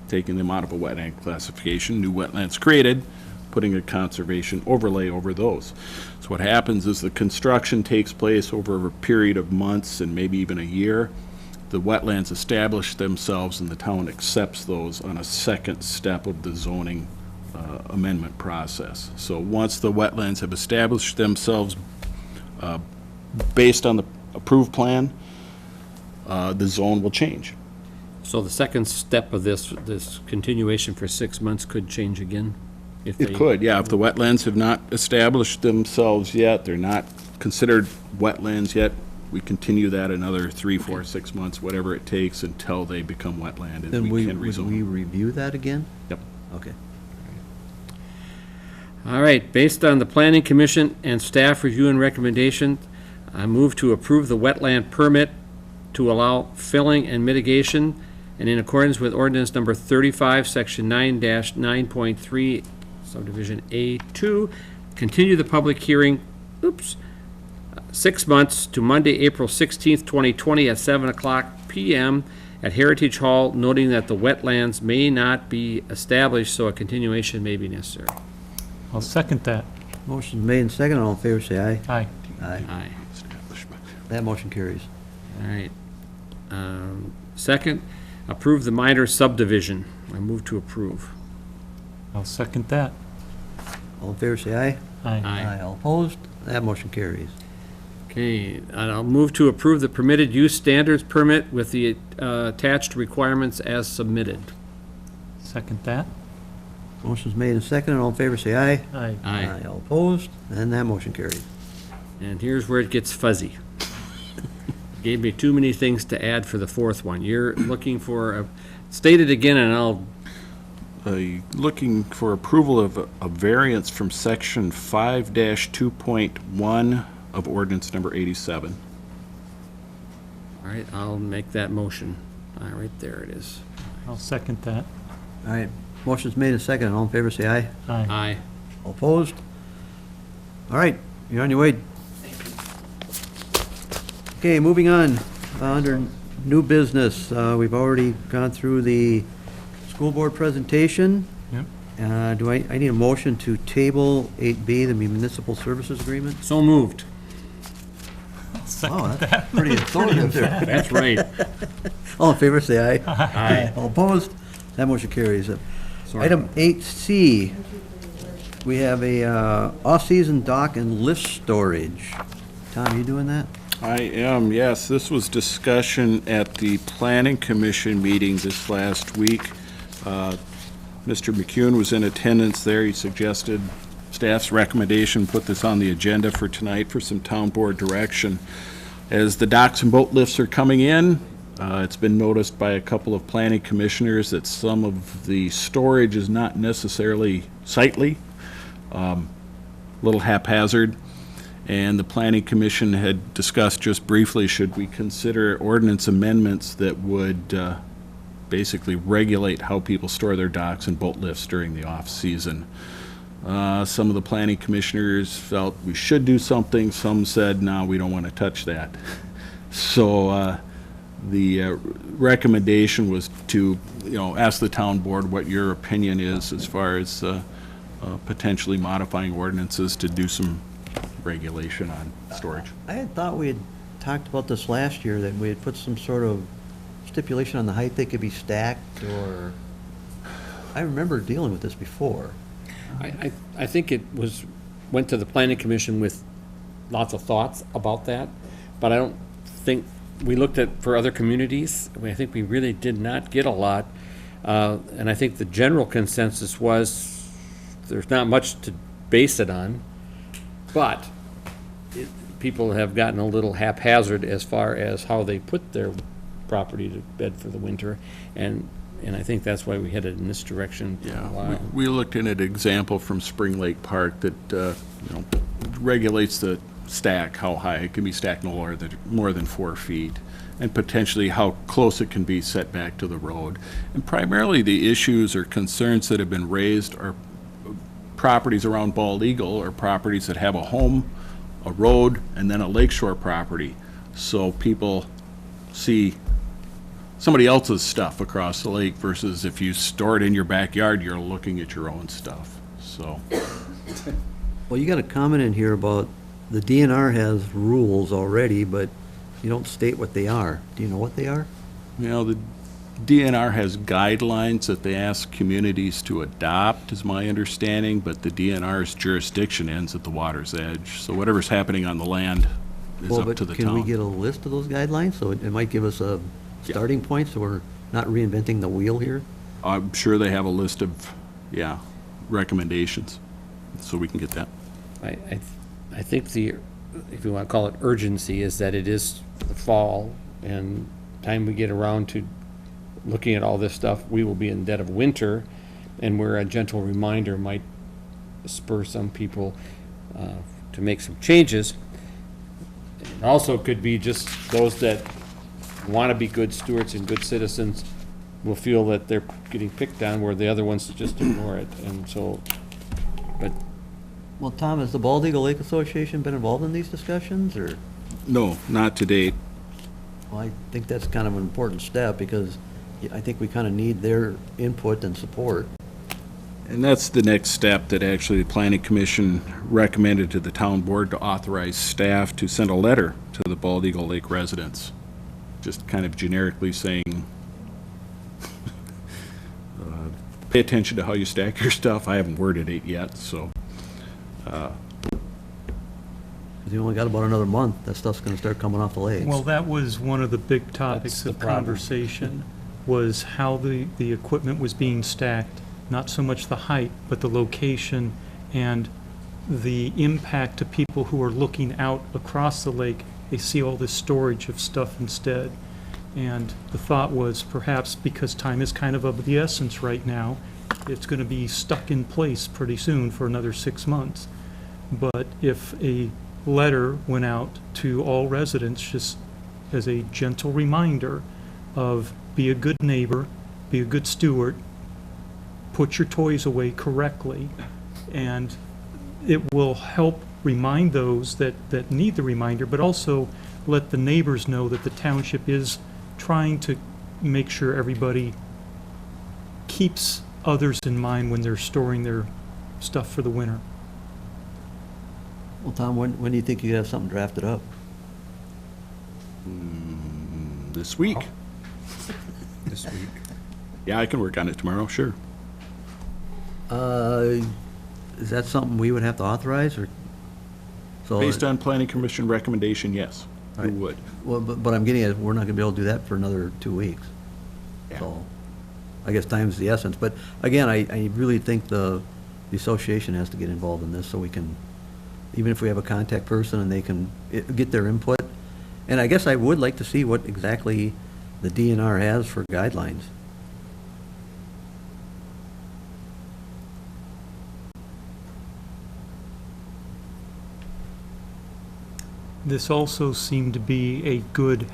Speaker 11: taking them out of a wetland classification, new wetlands created, putting a conservation overlay over those. So what happens is the construction takes place over a period of months and maybe even a year. The wetlands establish themselves and the town accepts those on a second step of the zoning amendment process. So once the wetlands have established themselves based on the approved plan, the zone will change.
Speaker 3: So the second step of this continuation for 6 months could change again? If
Speaker 11: It
Speaker 3: they-
Speaker 11: could, yeah. If the wetlands have not established themselves yet, they're not considered wetlands yet, we continue that another 3, 4, 6 months, whatever it takes until they become wetland,
Speaker 2: Then
Speaker 11: and we can
Speaker 2: would we
Speaker 11: rezone.
Speaker 2: review that again?
Speaker 11: Yep.
Speaker 2: Okay.
Speaker 3: All right, based on the Planning Commission and staff review and recommendation, I move to approve the wetland permit to allow filling and mitigation, and in accordance with ordinance number 35, section 9-9.3, subdivision A2, continue the public hearing, 6 months to Monday, April 16th, 2020 at 7:00 PM at Heritage Hall, noting that the wetlands may not be established, so a continuation may be necessary.
Speaker 5: I'll second that.
Speaker 2: Motion made and second. All in favor, say aye.
Speaker 5: Aye.
Speaker 2: Aye.
Speaker 3: Aye.
Speaker 2: That motion carries.
Speaker 3: All right. Second, approve the minor subdivision. I move to approve.
Speaker 5: I'll second that.
Speaker 2: All in favor, say aye.
Speaker 5: Aye.
Speaker 2: All opposed? That motion carries.
Speaker 3: Okay, and I'll move to approve the permitted use standards permit with the attached requirements as submitted.
Speaker 5: Second that.
Speaker 2: Motion's made and seconded. All in favor, say aye.
Speaker 5: Aye.
Speaker 3: Aye.
Speaker 2: All opposed? And that motion carries.
Speaker 3: And here's where it gets fuzzy. Gave me too many things to add for the 4th one. You're looking for, state it again and I'll,
Speaker 11: Looking for approval of a variance from section 5-2.1 of ordinance number 87.
Speaker 3: all right, I'll make that motion. All right, there it is.
Speaker 5: I'll second that.
Speaker 2: All right. Motion's made and seconded. All in favor, say aye.
Speaker 5: Aye.
Speaker 3: Aye.
Speaker 2: All opposed? All right, you're on your way. Okay, moving on. Under new business, we've already gone through the school board presentation.
Speaker 5: Yep.
Speaker 2: I need a motion to table 8B, the municipal services agreement?
Speaker 3: So moved.
Speaker 5: I'll second
Speaker 2: Oh,
Speaker 5: that.
Speaker 2: that's pretty authoritative there.
Speaker 3: That's right.
Speaker 2: All in favor, say aye.
Speaker 3: Aye.
Speaker 2: All opposed? That motion carries.
Speaker 3: Sorry.
Speaker 2: Item 8C, we have a off-season dock and lift storage. Tom, you doing that?
Speaker 11: I am, yes. This was discussion at the Planning Commission meeting this last week. Mr. McCune was in attendance there. He suggested staff's recommendation, put this on the agenda for tonight for some town board direction. As the docks and boat lifts are coming in, it's been noticed by a couple of planning commissioners that some of the storage is not necessarily sightly, little haphazard. And the Planning Commission had discussed just briefly, should we consider ordinance amendments that would basically regulate how people store their docks and boat lifts during the off-season. Some of the planning commissioners felt we should do something. Some said, no, we don't want to touch that. So The recommendation was to, ask the town board what your opinion is as far as potentially modifying ordinances to do some regulation on storage.
Speaker 2: I had thought we had talked about this last year, that we had put some sort of stipulation on the height they could be stacked, or, I remember dealing with this before.
Speaker 3: I think it went to the planning commission with lots of thoughts about that, but I don't think, we looked at for other communities, I think we really did not get a lot. And I think the general consensus was, there's not much to base it on, but people have gotten a little haphazard as far as how they put their property to bed for the winter, and I think that's why we headed in this direction for a while.
Speaker 11: We looked at an example from Spring Lake Park that, regulates the stack, how high it can be stacked no more than 4 feet, and potentially how close it can be set back to the road. And primarily the issues or concerns that have been raised are properties around Bald Eagle, or properties that have a home, a road, and then a lakeshore property. So people see somebody else's stuff across the lake versus if you store it in your backyard, you're looking at your own stuff, so.
Speaker 2: Well, you got a comment in here about the DNR has rules already, but you don't state what they are. Do you know what they are?
Speaker 11: The DNR has guidelines that they ask communities to adopt, is my understanding, but the DNR's jurisdiction ends at the water's edge. So whatever's happening on the land is up to the town.
Speaker 2: Can we get a list of those guidelines? So it might give us a starting point, so we're not reinventing the wheel here?
Speaker 11: I'm sure they have a list of, recommendations, so we can get that.
Speaker 3: I think if you want to call it urgency, is that it is the fall, and time we get around to looking at all this stuff, we will be in dead of winter, and where a gentle reminder might spur some people to make some changes. It also could be just those that want to be good stewards and good citizens will feel that they're getting picked on, where the other ones just ignore it, and so, but.
Speaker 2: Well, Tom, has the Bald Eagle Lake Association been involved in these discussions, or?
Speaker 11: No, not to date.
Speaker 2: Well, I think that's kind of an important step, because I think we kind of need their input and support.
Speaker 11: And that's the next step, that actually the Planning Commission recommended to the town board to authorize staff to send a letter to the Bald Eagle Lake residents, just kind of generically saying, pay attention to how you stack your stuff. I haven't worded it yet, so.
Speaker 2: You only got about another month, that stuff's gonna start coming off the lakes.
Speaker 5: Well, that was one of the big topics
Speaker 3: That's the
Speaker 5: of
Speaker 3: problem.
Speaker 5: conversation, was how the equipment was being stacked, not so much the height, but the location and the impact to people who are looking out across the lake. They see all this storage of stuff instead. And the thought was, perhaps because time is kind of the essence right now, it's going to be stuck in place pretty soon for another 6 months. But if a letter went out to all residents, just as a gentle reminder of, be a good neighbor, be a good steward, put your toys away correctly, and it will help remind those that need the reminder, but also let the neighbors know that the township is trying to make sure everybody keeps others in mind when they're storing their stuff for the winter.
Speaker 2: Well, Tom, when do you think you have something drafted up?
Speaker 11: This week.
Speaker 3: This week.
Speaker 11: Yeah, I can work on it tomorrow, sure.
Speaker 2: Is that something we would have to authorize, or? So
Speaker 11: Based on Planning Commission recommendation, yes, we
Speaker 2: Right.
Speaker 11: would.
Speaker 2: Well, but I'm getting at, we're not gonna be able to do that for another 2 weeks.
Speaker 11: Yeah.
Speaker 2: So, I guess time's the essence, but again, I really think the association has to get involved in this, so we can, even if we have a contact person and they can get their input. And I guess I would like to see what exactly the DNR has for guidelines.
Speaker 5: This also seemed to be a good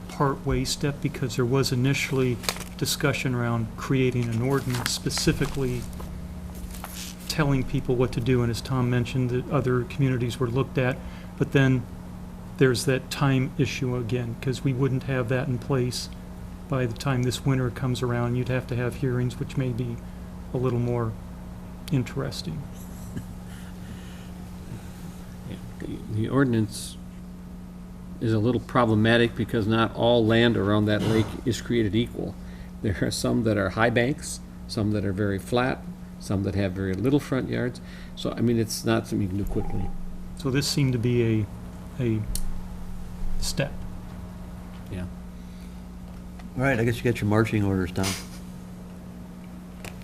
Speaker 5: part-way step, because there was initially discussion around creating an ordinance specifically telling people what to do, and as Tom mentioned, that other communities were looked at, but then there's that time issue again, because we wouldn't have that in place by the time this winter comes around. You'd have to have hearings, which may be a little more interesting.
Speaker 3: The ordinance is a little problematic because not all land around that lake is created equal. There are some that are high banks, some that are very flat, some that have very little front yards. So, I mean, it's not something you can do quickly.
Speaker 5: So this seemed to be a step.
Speaker 3: Yeah.
Speaker 2: All right, I guess you got your marching orders down.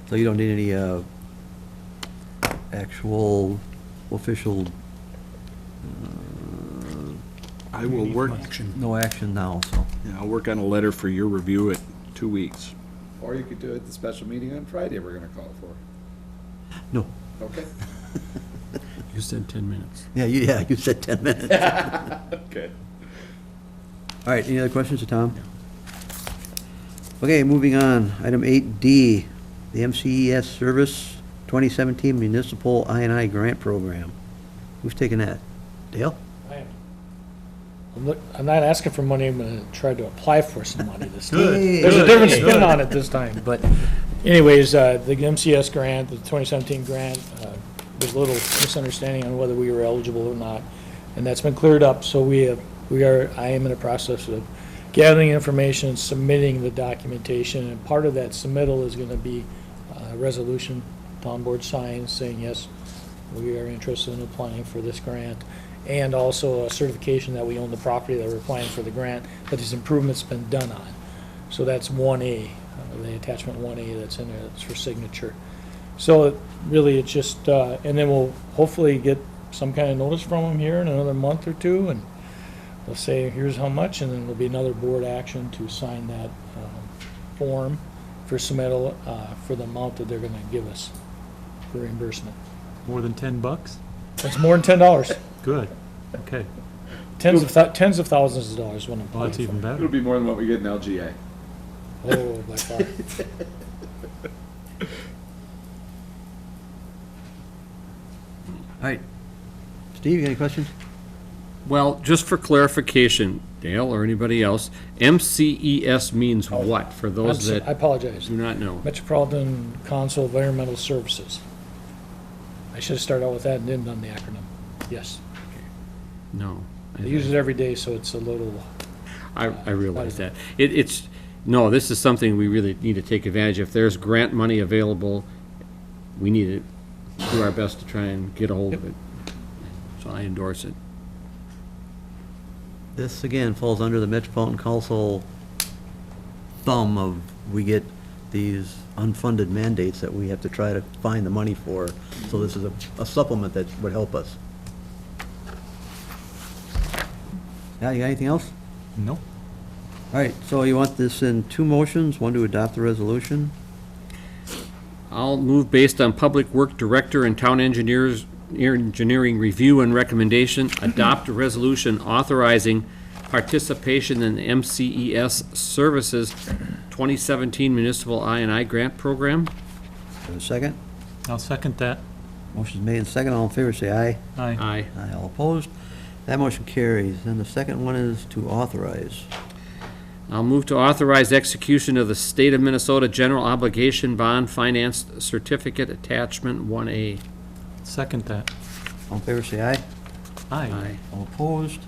Speaker 2: So you don't need any actual official,
Speaker 11: I will work,
Speaker 2: no action now, so.
Speaker 11: yeah, I'll work on a letter for your review at 2 weeks.
Speaker 4: Or you could do it at the special meeting on Friday we're gonna call for.
Speaker 2: No.
Speaker 4: Okay.
Speaker 3: You said 10 minutes.
Speaker 2: Yeah, you said 10 minutes.
Speaker 4: Okay.
Speaker 2: All right, any other questions of Tom? Okay, moving on. Item 8D, the MCES Service 2017 Municipal I&I Grant Program. Who's taking that? Dale?
Speaker 10: I am. I'm not asking for money, I'm gonna try to apply for some money this time.
Speaker 2: Good.
Speaker 10: There's a different
Speaker 2: Good.
Speaker 10: spin on it this time, but anyways, the MCS grant, the 2017 grant, there's a little misunderstanding on whether we were eligible or not, and that's been cleared up, so I am in the process of gathering information, submitting the documentation, and part of that submittal is gonna be a resolution, town board signs saying, yes, we are interested in applying for this grant, and also a certification that we own the property that we're applying for the grant, that these improvements been done on. So that's 1A, the attachment 1A that's in there, that's for signature. So really, it's just, and then we'll hopefully get some kind of notice from them here in another month or two, and they'll say, here's how much, and then there'll be another board action to sign that form for submittal for the amount that they're gonna give us for reimbursement.
Speaker 5: More than $10?
Speaker 10: It's more than $10.
Speaker 5: Good. Okay.
Speaker 10: Tens of thousands of dollars when I'm
Speaker 5: Well, that's even
Speaker 4: It'll
Speaker 5: better.
Speaker 4: be more than what we get in LGA.
Speaker 10: Oh, by far.
Speaker 2: All right. Steve, you got any questions?
Speaker 3: Well, just for clarification, Dale or anybody else, MCES means what, for those
Speaker 10: I
Speaker 3: that
Speaker 10: apologize.
Speaker 3: do not know?
Speaker 10: Metropolitan Council of Environmental Services. I should have started out with that and then done the acronym. Yes.
Speaker 3: No.
Speaker 10: I use it every day, so it's a little,
Speaker 3: I realize that. No, this is something we really need to take advantage of. If there's grant money available, we need to do our best to try and get a hold of it. So I endorse it.
Speaker 2: This, again, falls under the Metropolitan Council thumb of, we get these unfunded mandates that we have to try to find the money for. So this is a supplement that would help us. Yeah, you got anything else?
Speaker 5: No.
Speaker 2: All right, so you want this in two motions, one to adopt the resolution?
Speaker 3: I'll move based on Public Work Director and Town Engineering review and recommendation, adopt a resolution authorizing participation in the MCES Services 2017 Municipal I&I Grant Program.
Speaker 2: Have a second?
Speaker 5: I'll second that.
Speaker 2: Motion's made and second. All in favor, say aye.
Speaker 5: Aye.
Speaker 3: Aye.
Speaker 2: Aye, all opposed. That motion carries. And the second one is to authorize.
Speaker 3: I'll move to authorize execution of the State of Minnesota General Obligation Bond Financed Certificate Attachment 1A.
Speaker 5: Second that.
Speaker 2: All in favor, say aye.
Speaker 5: Aye.
Speaker 2: All opposed.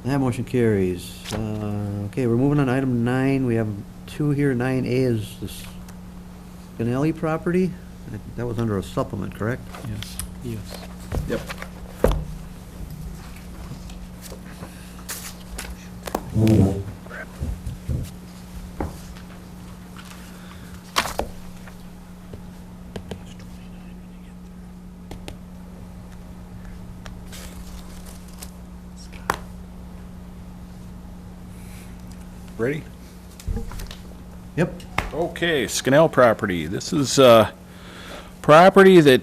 Speaker 2: That motion carries. Okay, we're moving on to item 9. We have two here. 9A is this Spinelli property. That was under a supplement, correct?
Speaker 5: Yes. Yes.
Speaker 4: Yep.
Speaker 11: Ready?
Speaker 2: Yep.
Speaker 11: Okay, Scannell property. This is property that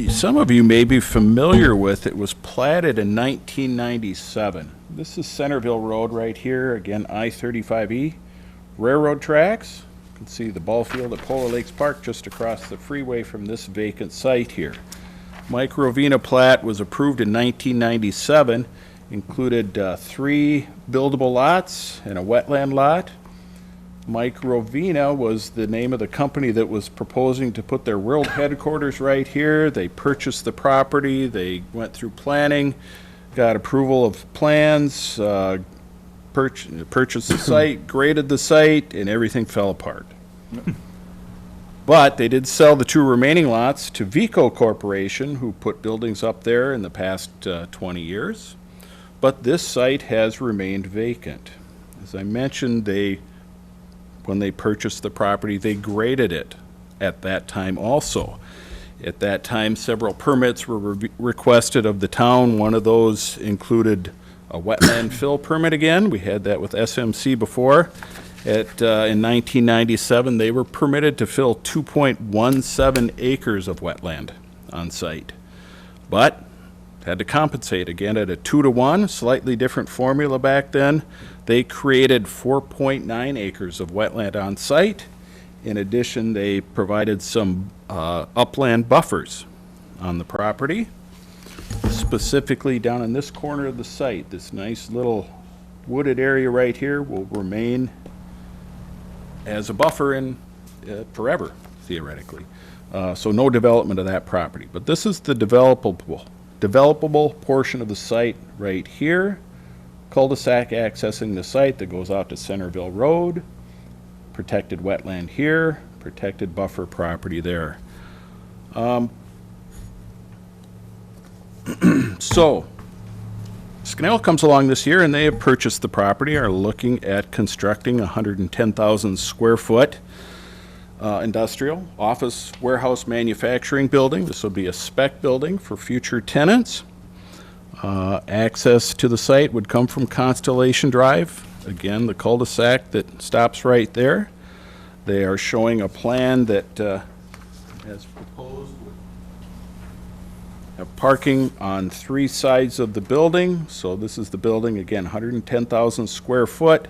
Speaker 11: some of you may be familiar with. It was platted in 1997. This is Centerville Road right here, again, I-35E. Railroad tracks. You can see the ball field at Polar Lakes Park just across the freeway from this vacant site here. Mike Rovina plat was approved in 1997, Included 3 buildable lots and a wetland lot. Mike Rovina was the name of the company that was proposing to put their world headquarters right here. They purchased the property, they went through planning, got approval of plans, purchased the site, graded the site, and everything fell apart. But they did sell the 2 remaining lots to Vico Corporation, who put buildings up there in the past 20 years. But this site has remained vacant. As I mentioned, when they purchased the property, they graded it at that time also. At that time, several permits were requested of the town. One of those included a wetland fill permit again. We had that with SMC before. In 1997, they were permitted to fill 2.17 acres of wetland on site. But had to compensate again at a 2-to-1, slightly different formula back then. They created 4.9 acres of wetland on site. In addition, they provided some upland buffers on the property. Specifically down in this corner of the site, this nice little wooded area right here will remain as a buffer in forever, theoretically. So no development of that property. But this is the developable portion of the site right here. Cul-de-sac accessing the site that goes out to Centerville Road. Protected wetland here, protected buffer property there. So, Scannell comes along this year and they have purchased the property, are looking at constructing a 110,000 square foot industrial, office, warehouse, manufacturing building. This will be a spec building for future tenants. Access to the site would come from Constellation Drive. Again, the cul-de-sac that stops right there. They are showing a plan that, as proposed, would have parking on 3 sides of the building. So this is the building, again, 110,000 square foot.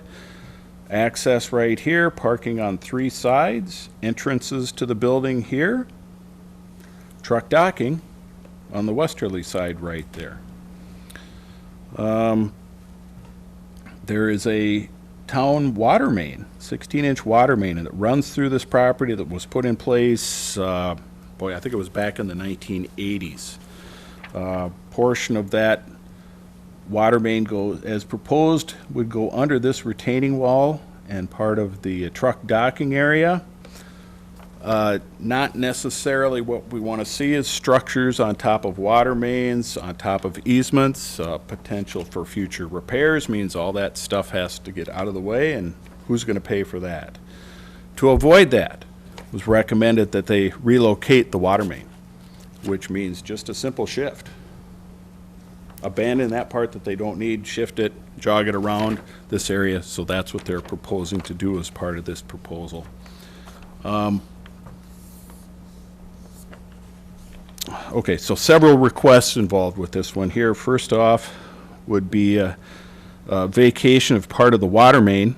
Speaker 11: Access right here, parking on 3 sides, entrances to the building here, truck docking on the westerly side right there. There is a town water main, 16-inch water main, and it runs through this property that was put in place, I think it was back in the 1980s. Portion of that water main goes, as proposed, would go under this retaining wall and part of the truck docking area. Not necessarily what we want to see is structures on top of water mains, on top of easements. Potential for future repairs means all that stuff has to get out of the way, and who's going to pay for that? To avoid that, it was recommended that they relocate the water main, which means just a simple shift. Abandon that part that they don't need, shift it, jog it around this area. So that's what they're proposing to do as part of this proposal. Okay, so several requests involved with this one here. First off would be a vacation of part of the water main,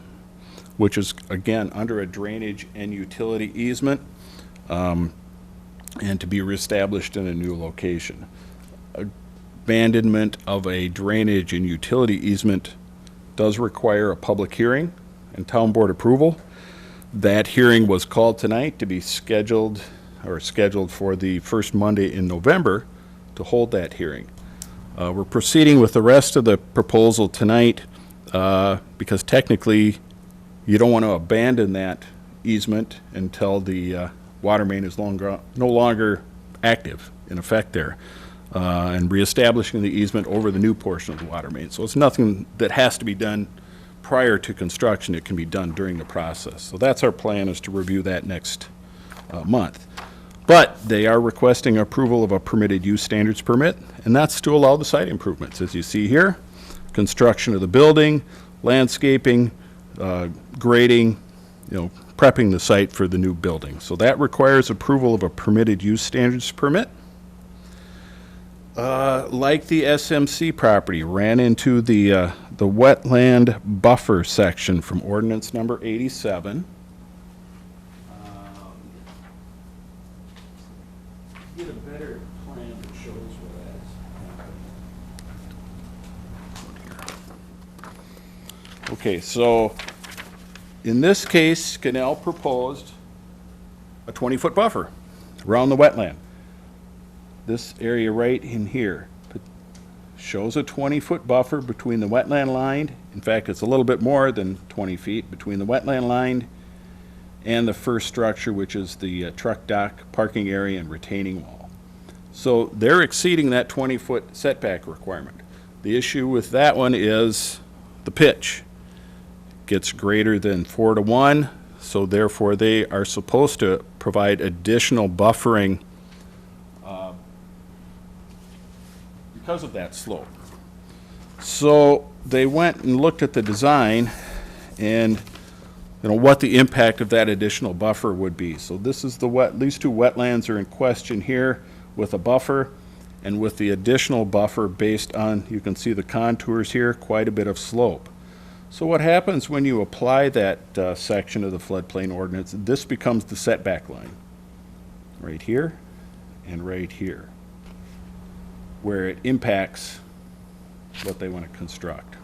Speaker 11: which is, again, under a drainage and utility easement, and to be reestablished in a new location. Abandonment of a drainage and utility easement does require a public hearing and town board approval. That hearing was called tonight to be scheduled for the first Monday in November to hold that hearing. We're proceeding with the rest of the proposal tonight because technically you don't want to abandon that easement until the water main is no longer active in effect there, and reestablishing the easement over the new portion of the water main. So it's nothing that has to be done prior to construction. It can be done during the process. So that's our plan, is to review that next month. But they are requesting approval of a permitted use standards permit, and that's to allow the site improvements, as you see here. Construction of the building, landscaping, grading, prepping the site for the new building. So that requires approval of a permitted use standards permit. Like the SMC property, ran into the wetland buffer section from ordinance number 87. Get a better plan that shows where Okay, so in this case, Canal proposed a 20-foot buffer around the wetland. This area right in here shows a 20-foot buffer between the wetland line. In fact, it's a little bit more than 20 feet between the wetland line and the first structure, which is the truck dock, parking area, and retaining wall. So they're exceeding that 20-foot setback requirement. The issue with that one is the pitch. Gets greater than 4 to 1, so therefore they are supposed to provide additional buffering because of that slope. So they went and looked at the design and what the impact of that additional buffer would be. So this is these two wetlands are in question here with a buffer and with the additional buffer based on, you can see the contours here, quite a bit of slope. So what happens when you apply that section of the floodplain ordinance, this becomes the setback line, right here and right here, where it impacts what they want to construct.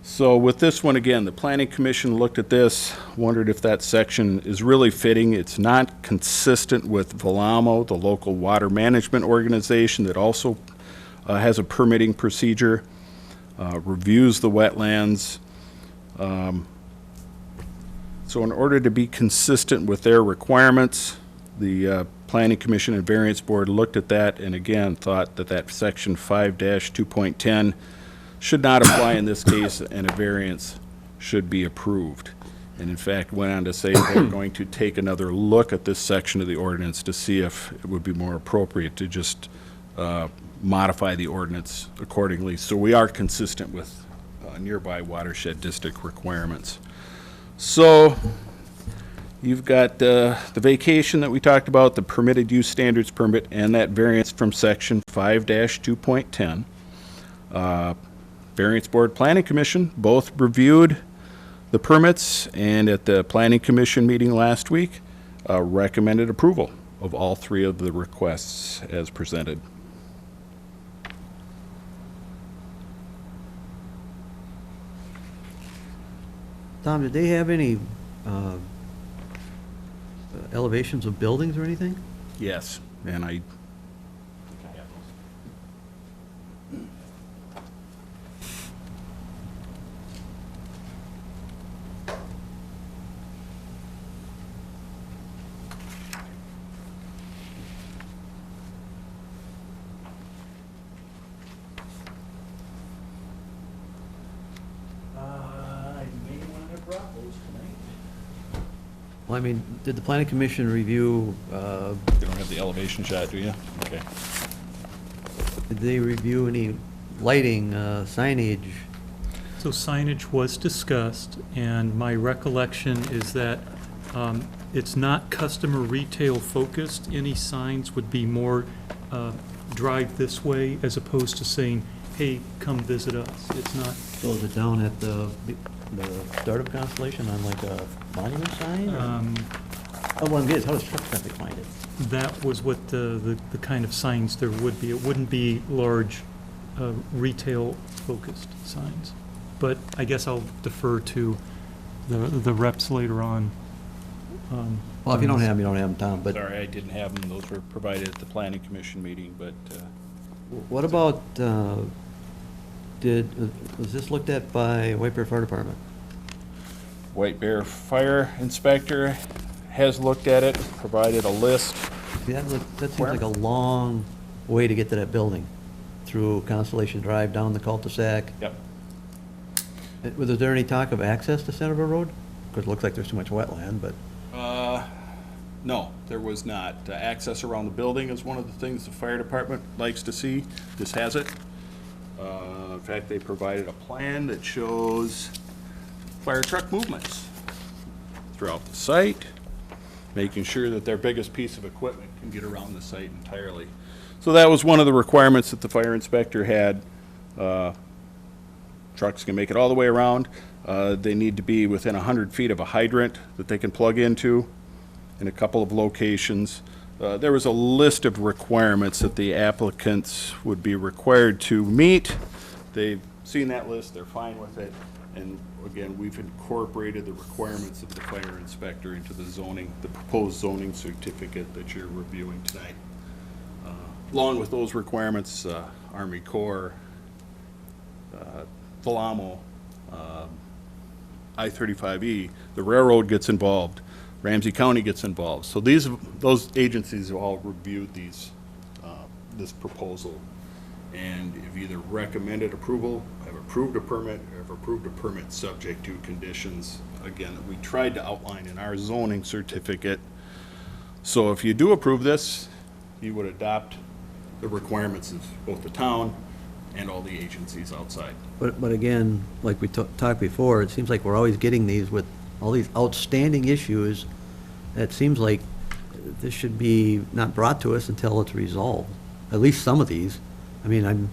Speaker 11: So with this one, again, the Planning Commission looked at this, wondered if that section is really fitting. It's not consistent with Velamo, the local water management organization that also has a permitting procedure, reviews the wetlands. So in order to be consistent with their requirements, the Planning Commission and Variance Board looked at that and again thought that that section 5-2.10 should not apply in this case and a variance should be approved. And in fact went on to say they're going to take another look at this section of the ordinance to see if it would be more appropriate to just modify the ordinance accordingly. So we are consistent with nearby watershed district requirements. So you've got the vacation that we talked about, the permitted use standards permit, and that variance from section 5-2.10. Variance Board, Planning Commission, both reviewed the permits, and at the Planning Commission meeting last week, recommended approval of all three of the requests as presented.
Speaker 2: Tom, did they have any elevations of buildings or anything?
Speaker 11: Yes, and I
Speaker 2: Well, I mean, did the Planning Commission review,
Speaker 11: You don't have the elevation shot, do you? Okay.
Speaker 2: did they review any lighting, signage?
Speaker 5: So signage was discussed, and my recollection is that it's not customer retail focused. Any signs would be more drive this way as opposed to saying, hey, come visit us. It's not.
Speaker 2: So is it down at the start of Constellation on like a monument sign? Oh, well, it is. How does truck traffic find it?
Speaker 5: That was what the kind of signs there would be. It wouldn't be large retail-focused signs. But I guess I'll defer to the reps later on.
Speaker 2: Well, if you don't have them, you don't have them, Tom, but
Speaker 11: Sorry, I didn't have them. Those were provided at the Planning Commission meeting, but
Speaker 2: what about, was this looked at by White Bear Fire Department?
Speaker 11: White Bear Fire Inspector has looked at it, provided a list.
Speaker 2: See, that seems like a long way to get to that building, through Constellation Drive, down the cul-de-sac.
Speaker 11: Yep.
Speaker 2: Was there any talk of access to Centerville Road? Because it looks like there's too much wetland, but.
Speaker 11: No, there was not. Access around the building is one of the things the fire department likes to see. This has it. In fact, they provided a plan that shows fire truck movements throughout the site, making sure that their biggest piece of equipment can get around the site entirely. So that was one of the requirements that the fire inspector had. Trucks can make it all the way around. They need to be within 100 feet of a hydrant that they can plug into in a couple of locations. There was a list of requirements that the applicants would be required to meet. They seen that list, they're fine with it. And again, we've incorporated the requirements of the fire inspector into the zoning, the proposed zoning certificate that you're reviewing tonight. Along with those requirements, Army Corps, Valamo, I-35E, the railroad gets involved, Ramsey County gets involved. So those agencies have all reviewed this proposal and have either recommended approval, have approved a permit, or have approved a permit subject to conditions, again, that we tried to outline in our zoning certificate. So if you do approve this, you would adopt the requirements of both the town and all the agencies outside.
Speaker 2: But again, like we talked before, it seems like we're always getting these with all these outstanding issues. It seems like this should be not brought to us until it's resolved, at least some of these. I mean,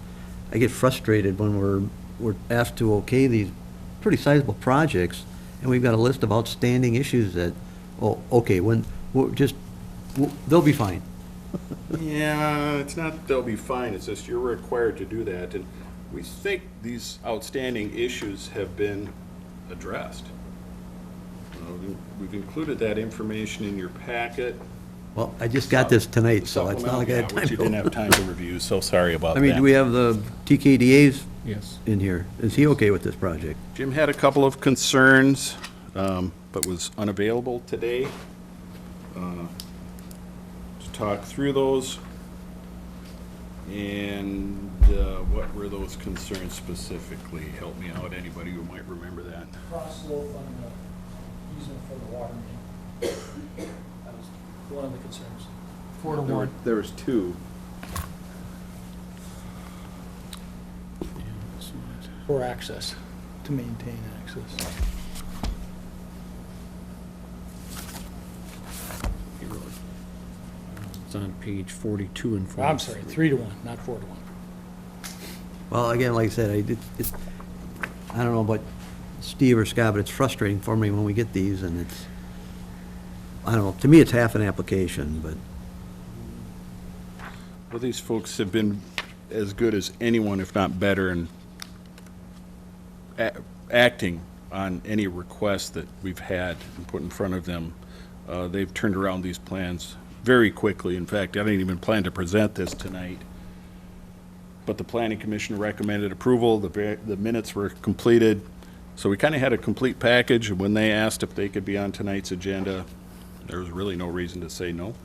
Speaker 2: I get frustrated when we're asked to okay these pretty sizable projects, and we've got a list of outstanding issues that, oh, okay, they'll be fine.
Speaker 11: Yeah, it's not they'll be fine, it's just you're required to do that, and we think these outstanding issues have been addressed. We've included that information in your packet.
Speaker 2: Well, I just got this tonight, so it's not like I had time
Speaker 11: Which you didn't have time to review, so sorry about that.
Speaker 2: I mean, do we have the TKDAs
Speaker 3: Yes.
Speaker 2: in here? Is he okay with this project?
Speaker 11: Jim had a couple of concerns, but was unavailable today to talk through those. And what were those concerns specifically? Help me out, anybody who might remember that.
Speaker 10: Cross slope on the easement for the water main. That was one of the concerns. 4 to 1.
Speaker 11: There was two.
Speaker 10: For access, to maintain access.
Speaker 3: It's on page 42 and 43.
Speaker 10: I'm sorry, 3 to 1, not 4 to 1.
Speaker 2: Well, again, like I said, I don't know about Steve or Scott, but it's frustrating for me when we get these, and it's, I don't know, to me, it's half an application, but
Speaker 11: Well, these folks have been as good as anyone, if not better, in acting on any request that we've had and put in front of them. They've turned around these plans very quickly. In fact, I didn't even plan to present this tonight. But the planning commission recommended approval, the minutes were completed, so we kind of had a complete package, and when they asked if they could be on tonight's agenda, there was really no reason to say no.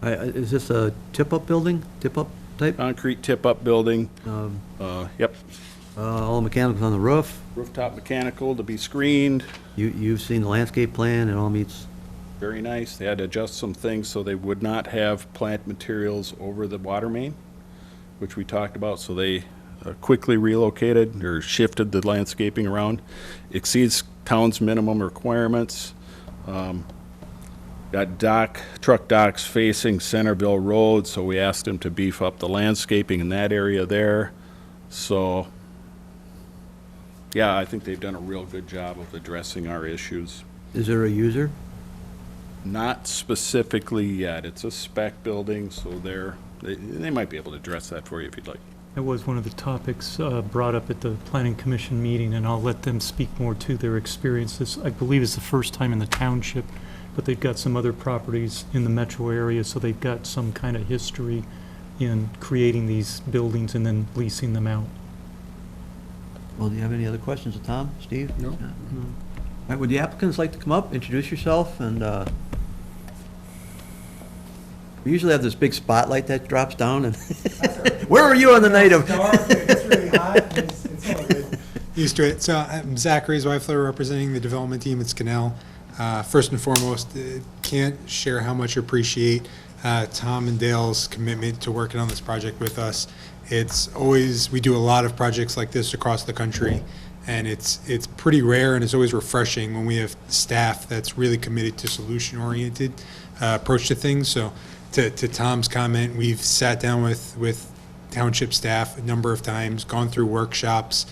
Speaker 2: is this a tip-up building, tip-up type?
Speaker 11: Concrete tip-up building, yep,
Speaker 2: All the mechanicals on the roof?
Speaker 11: rooftop mechanical to be screened,
Speaker 2: You've seen the landscape plan, it all meets,
Speaker 11: very nice. They had to adjust some things so they would not have plant materials over the water main, which we talked about, so they quickly relocated or shifted the landscaping around. Exceeds town's minimum requirements. Got truck docks facing Centerville Road, so we asked them to beef up the landscaping in that area there. So, yeah, I think they've done a real good job of addressing our issues.
Speaker 2: is there a user?
Speaker 11: Not specifically yet. It's a spec building, so they might be able to address that for you if you'd like.
Speaker 5: That was one of the topics brought up at the planning commission meeting, and I'll let them speak more to their experience. This, I believe, is the first time in the township, but they've got some other properties in the metro area, so they've got some kind of history in creating these buildings and then leasing them out.
Speaker 2: Well, do you have any other questions of Tom, Steve?
Speaker 3: No.
Speaker 2: All right, would the applicants like to come up, introduce yourself, and we usually have this big spotlight that drops down, and where were you on the night of?
Speaker 15: It's really hot. It's all good. Used to it. So I'm Zachary Zweifler, representing the development team at Scanell. First and foremost, can't share how much I appreciate Tom and Dale's commitment to working on this project with us. It's always, we do a lot of projects like this across the country, and it's pretty rare, and it's always refreshing when we have staff that's really committed to solution-oriented approach to things. So to Tom's comment, we've sat down with township staff a number of times, gone through workshops,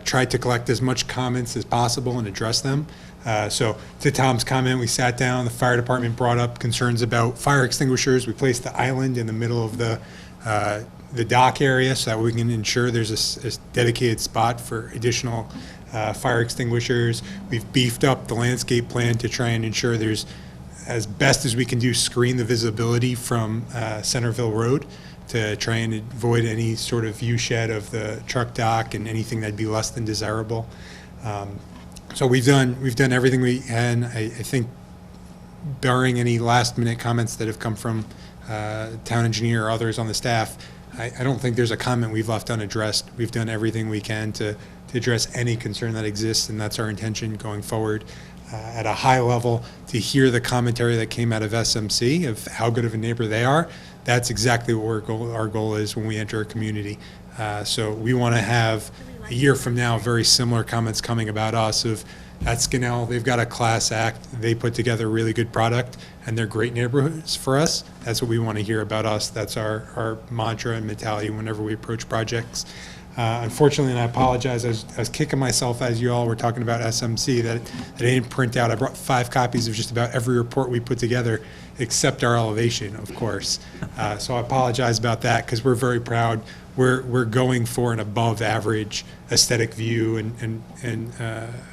Speaker 15: tried to collect as much comments as possible and address them. So to Tom's comment, we sat down, the fire department brought up concerns about fire extinguishers. We placed the island in the middle of the the dock area so that we can ensure there's a dedicated spot for additional fire extinguishers. We've beefed up the landscape plan to try and ensure there's, as best as we can do, screen the visibility from Centerville Road to try and avoid any sort of view shed of the truck dock and anything that'd be less than desirable. So we've done everything we can. I think, barring any last minute comments that have come from town engineer or others on the staff, I don't think there's a comment we've left unaddressed. We've done everything we can to address any concern that exists, and that's our intention going forward. At a high level, to hear the commentary that came out of SMC of how good of a neighbor they are, that's exactly what our goal is when we enter a community. So we want to have a year from now very similar comments coming about us of, at Skinnell, they've got a class act, they put together a really good product, and they're great neighborhoods for us. That's what we want to hear about us. That's our mantra and mentality whenever we approach projects. Unfortunately, and I apologize, I was kicking myself as you all were talking about SMC that I didn't print out. I brought 5 copies of just about every report we put together, except our elevation, of course. So I apologize about that, because we're very proud. We're going for an above average aesthetic view and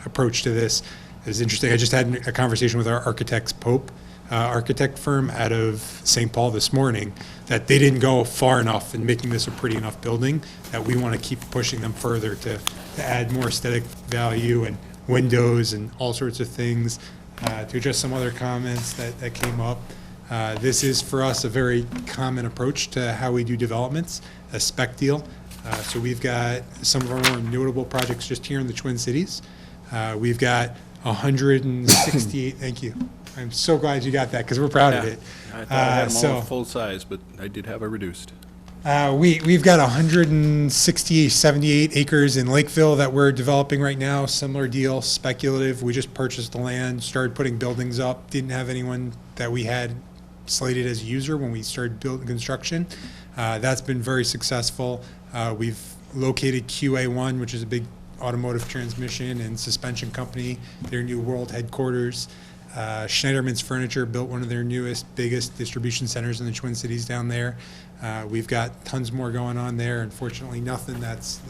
Speaker 15: approach to this. It's interesting. I just had a conversation with our architects, Pope architect firm out of St. Paul this morning, that they didn't go far enough in making this a pretty enough building, that we want to keep pushing them further to add more aesthetic value and windows and all sorts of things. To address some other comments that came up, this is for us a very common approach to how we do developments, a spec deal. So we've got some of our more notable projects just here in the Twin Cities. We've got 168, thank you. I'm so glad you got that, because we're proud of it.
Speaker 11: I thought I had them all full size, but I did have a reduced.
Speaker 15: We've got 78 acres in Lakeville that we're developing right now. Similar deal, speculative. We just purchased the land, started putting buildings up. Didn't have anyone that we had slated as a user when we started building construction. That's been very successful. We've located QA1, which is a big automotive transmission and suspension company, their new world headquarters. Schneiderman's Furniture built one of their newest, biggest distribution centers in the Twin Cities down there. We've got tons more going on there. Unfortunately, nothing that's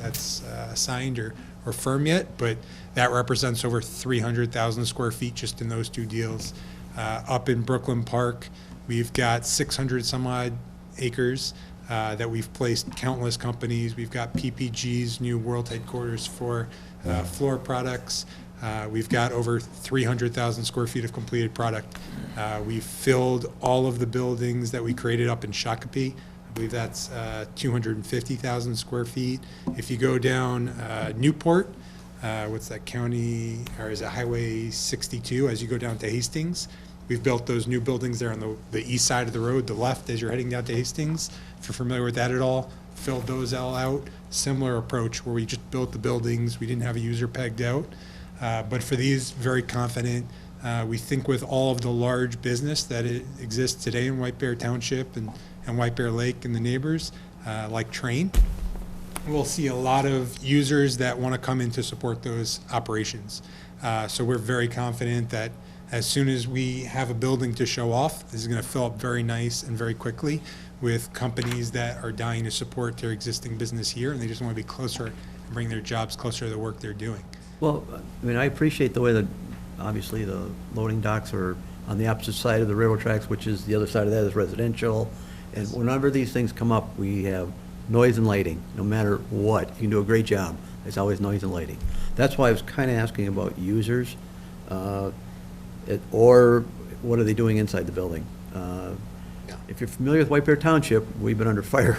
Speaker 15: signed or firm yet, but that represents over 300,000 square feet just in those 2 deals. Up in Brooklyn Park, we've got 600 some odd acres that we've placed countless companies. We've got PPG's new world headquarters for floor products. We've got over 300,000 square feet of completed product. We've filled all of the buildings that we created up in Shakopee. I believe that's 250,000 square feet. If you go down Newport, what's that county, or is it Highway 62, as you go down to Hastings, we've built those new buildings there on the east side of the road, the left as you're heading down to Hastings. If you're familiar with that at all, filled those all out. Similar approach where we just built the buildings. We didn't have a user pegged out. But for these, very confident. We think with all of the large business that exists today in White Bear Township and White Bear Lake and the neighbors, like Train, we'll see a lot of users that want to come in to support those operations. So we're very confident that as soon as we have a building to show off, this is going to fill up very nice and very quickly with companies that are dying to support their existing business here, and they just want to be closer and bring their jobs closer to the work they're doing.
Speaker 2: Well, I mean, I appreciate the way that, obviously, the loading docks are on the opposite side of the railroad tracks, which is, the other side of that is residential. And whenever these things come up, we have noise and lighting, no matter what. You can do a great job. There's always noise and lighting. That's why I was kind of asking about users, or what are they doing inside the building? If you're familiar with White Bear Township, we've been under fire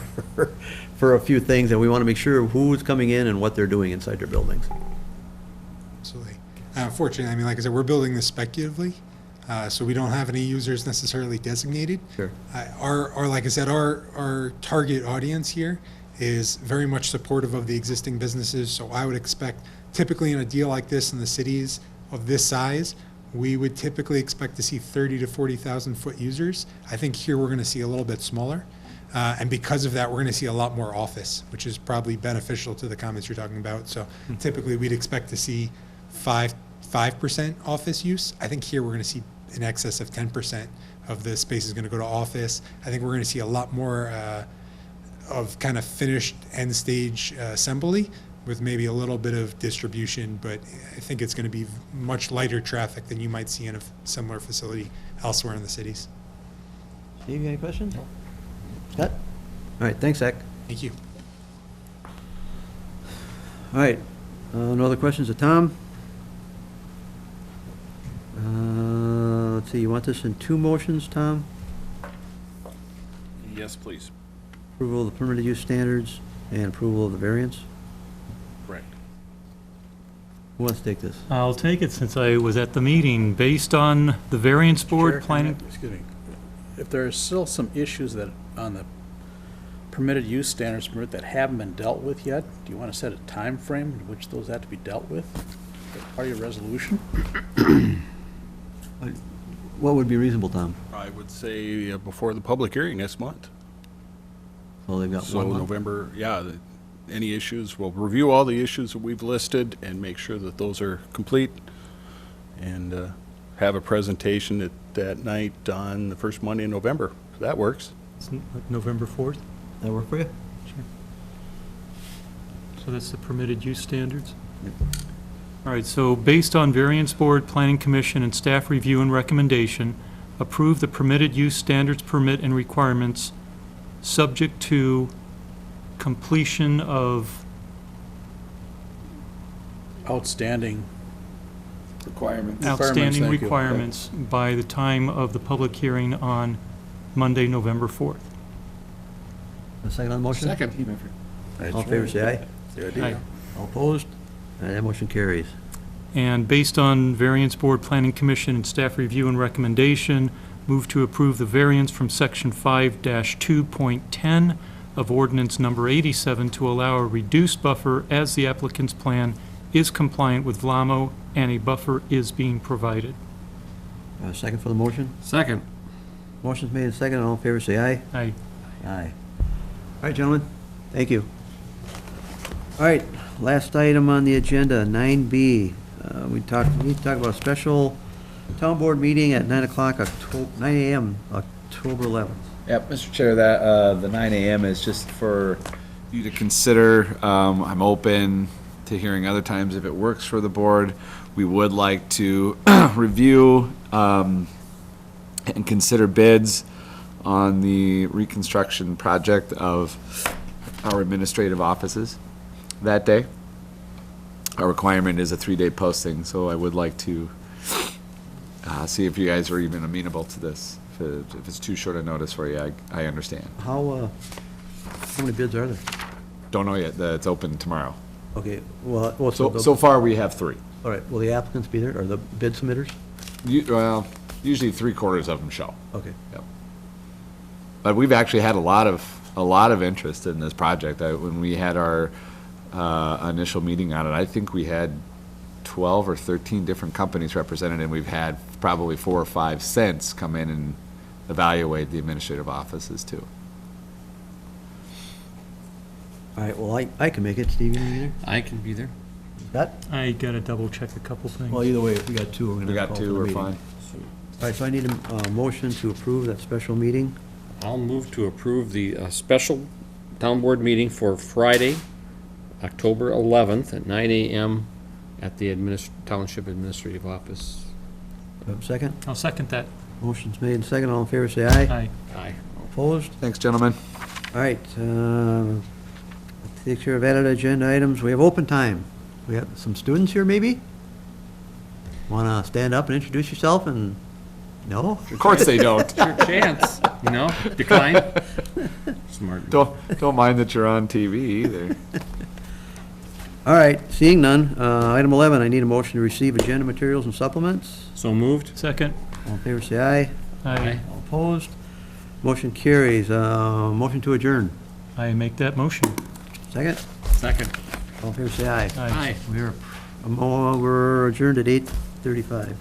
Speaker 2: for a few things, and we want to make sure who's coming in and what they're doing inside their buildings.
Speaker 15: Absolutely. Fortunately, I mean, like I said, we're building this speculatively, so we don't have any users necessarily designated.
Speaker 2: Sure.
Speaker 15: Like I said, our target audience here is very much supportive of the existing businesses, so I would expect, typically in a deal like this in the cities of this size, we would typically expect to see 30 to 40,000 foot users. I think here we're going to see a little bit smaller. And because of that, we're going to see a lot more office, which is probably beneficial to the comments you're talking about. So typically we'd expect to see 5% office use. I think here we're going to see in excess of 10% of the space is going to go to office. I think we're going to see a lot more of kind of finished end stage assembly with maybe a little bit of distribution, but I think it's going to be much lighter traffic than you might see in a similar facility elsewhere in the cities.
Speaker 2: Steve, you got any questions? Scott? All right, thanks, Zach.
Speaker 15: Thank you.
Speaker 2: All right, no other questions of Tom? Let's see, you want this in two motions, Tom?
Speaker 11: Yes, please.
Speaker 2: Approval of the permitted use standards and approval of the variance?
Speaker 11: Correct.
Speaker 2: Who wants to take this?
Speaker 5: I'll take it since I was at the meeting. Based on the variance
Speaker 1: Chair,
Speaker 5: board
Speaker 1: can I-
Speaker 5: planning,
Speaker 1: Excuse me. If there are still some issues that, on the permitted use standards permit that haven't been dealt with yet, do you want to set a time frame in which those have to be dealt with? As part of your resolution?
Speaker 2: What would be reasonable, Tom?
Speaker 11: I would say before the public hearing next month.
Speaker 2: So they've got
Speaker 11: So
Speaker 2: 1 month?
Speaker 11: November, any issues, we'll review all the issues that we've listed and make sure that those are complete, and have a presentation at that night on the first Monday in November. If that works.
Speaker 5: it's November 4th.
Speaker 2: That work for you?
Speaker 5: So that's the permitted use standards? All right, so based on variance board, planning commission, and staff review and recommendation, approve the permitted use standards permit and requirements subject to completion of
Speaker 1: Outstanding.
Speaker 5: outstanding
Speaker 1: thank you.
Speaker 5: requirements by the time of the public hearing on Monday, November 4th.
Speaker 2: A second on the motion?
Speaker 3: Second.
Speaker 2: All in favor, say aye.
Speaker 1: The idea.
Speaker 5: Aye.
Speaker 2: All opposed? That motion carries.
Speaker 5: And based on variance board, planning commission, and staff review and recommendation, move to approve the variance from section 5-2.10 of ordinance number 87 to allow a reduced buffer as the applicant's plan is compliant with VLAMO and a buffer is being provided.
Speaker 2: Second for the motion?
Speaker 3: Second.
Speaker 2: Motion's made and seconded. All in favor, say aye.
Speaker 5: Aye.
Speaker 2: Aye. All right, gentlemen, thank you. All right, last item on the agenda, 9B. We need to talk about a special town board meeting at 9 a.m., October 11th.
Speaker 4: Yep, Mr. Chair, that, the 9 a.m. is just for you to consider. I'm open to hearing other times if it works for the board. We would like to review and consider bids on the reconstruction project of our administrative offices that day. Our requirement is a 3-day posting, so I would like to see if you guys are even amenable to this. If it's too short a notice for you, I understand.
Speaker 2: How many bids are there?
Speaker 4: Don't know yet. It's open tomorrow.
Speaker 2: Okay, well,
Speaker 4: So far, we have 3.
Speaker 2: all right, will the applicants be there, or the bid submitters?
Speaker 4: Well, usually 3/4 of them show.
Speaker 2: Okay.
Speaker 4: Yep. But we've actually had a lot of interest in this project. When we had our initial meeting on it, I think we had 12 or 13 different companies represented, and we've had probably 4 or 5 since come in and evaluate the administrative offices too.
Speaker 2: All right, well, I can make it. Steve, you can be there?
Speaker 3: I can be there.
Speaker 2: Scott?
Speaker 5: I gotta double check a couple things.
Speaker 2: Well, either way, if we got 2, we're gonna
Speaker 4: We got
Speaker 2: call for
Speaker 4: 2,
Speaker 2: the
Speaker 4: we're
Speaker 2: meeting.
Speaker 4: fine.
Speaker 2: All right, so I need a motion to approve that special meeting.
Speaker 3: I'll move to approve the special town board meeting for Friday, October 11th at 9 a.m. at the Township Administrative Office.
Speaker 2: Do I have a second?
Speaker 5: I'll second that.
Speaker 2: Motion's made and second. All in favor, say aye.
Speaker 5: Aye.
Speaker 3: Aye.
Speaker 2: Opposed?
Speaker 4: Thanks, gentlemen.
Speaker 2: All right, take care of added agenda items. We have open time. We have some students here, maybe? Want to stand up and introduce yourself and, no?
Speaker 4: Of course they don't.
Speaker 3: Your chance, decline. Smart.
Speaker 4: Don't mind that you're on TV either.
Speaker 2: All right, seeing none, item 11, I need a motion to receive agenda materials and supplements.
Speaker 3: So moved.
Speaker 5: Second.
Speaker 2: All in favor, say aye.
Speaker 5: Aye.
Speaker 2: All opposed? Motion carries. Motion to adjourn.
Speaker 5: I make that motion.
Speaker 2: Second?
Speaker 3: Second.
Speaker 2: All in favor, say aye.
Speaker 5: Aye.
Speaker 3: Aye.
Speaker 2: We're adjourned at 8:35.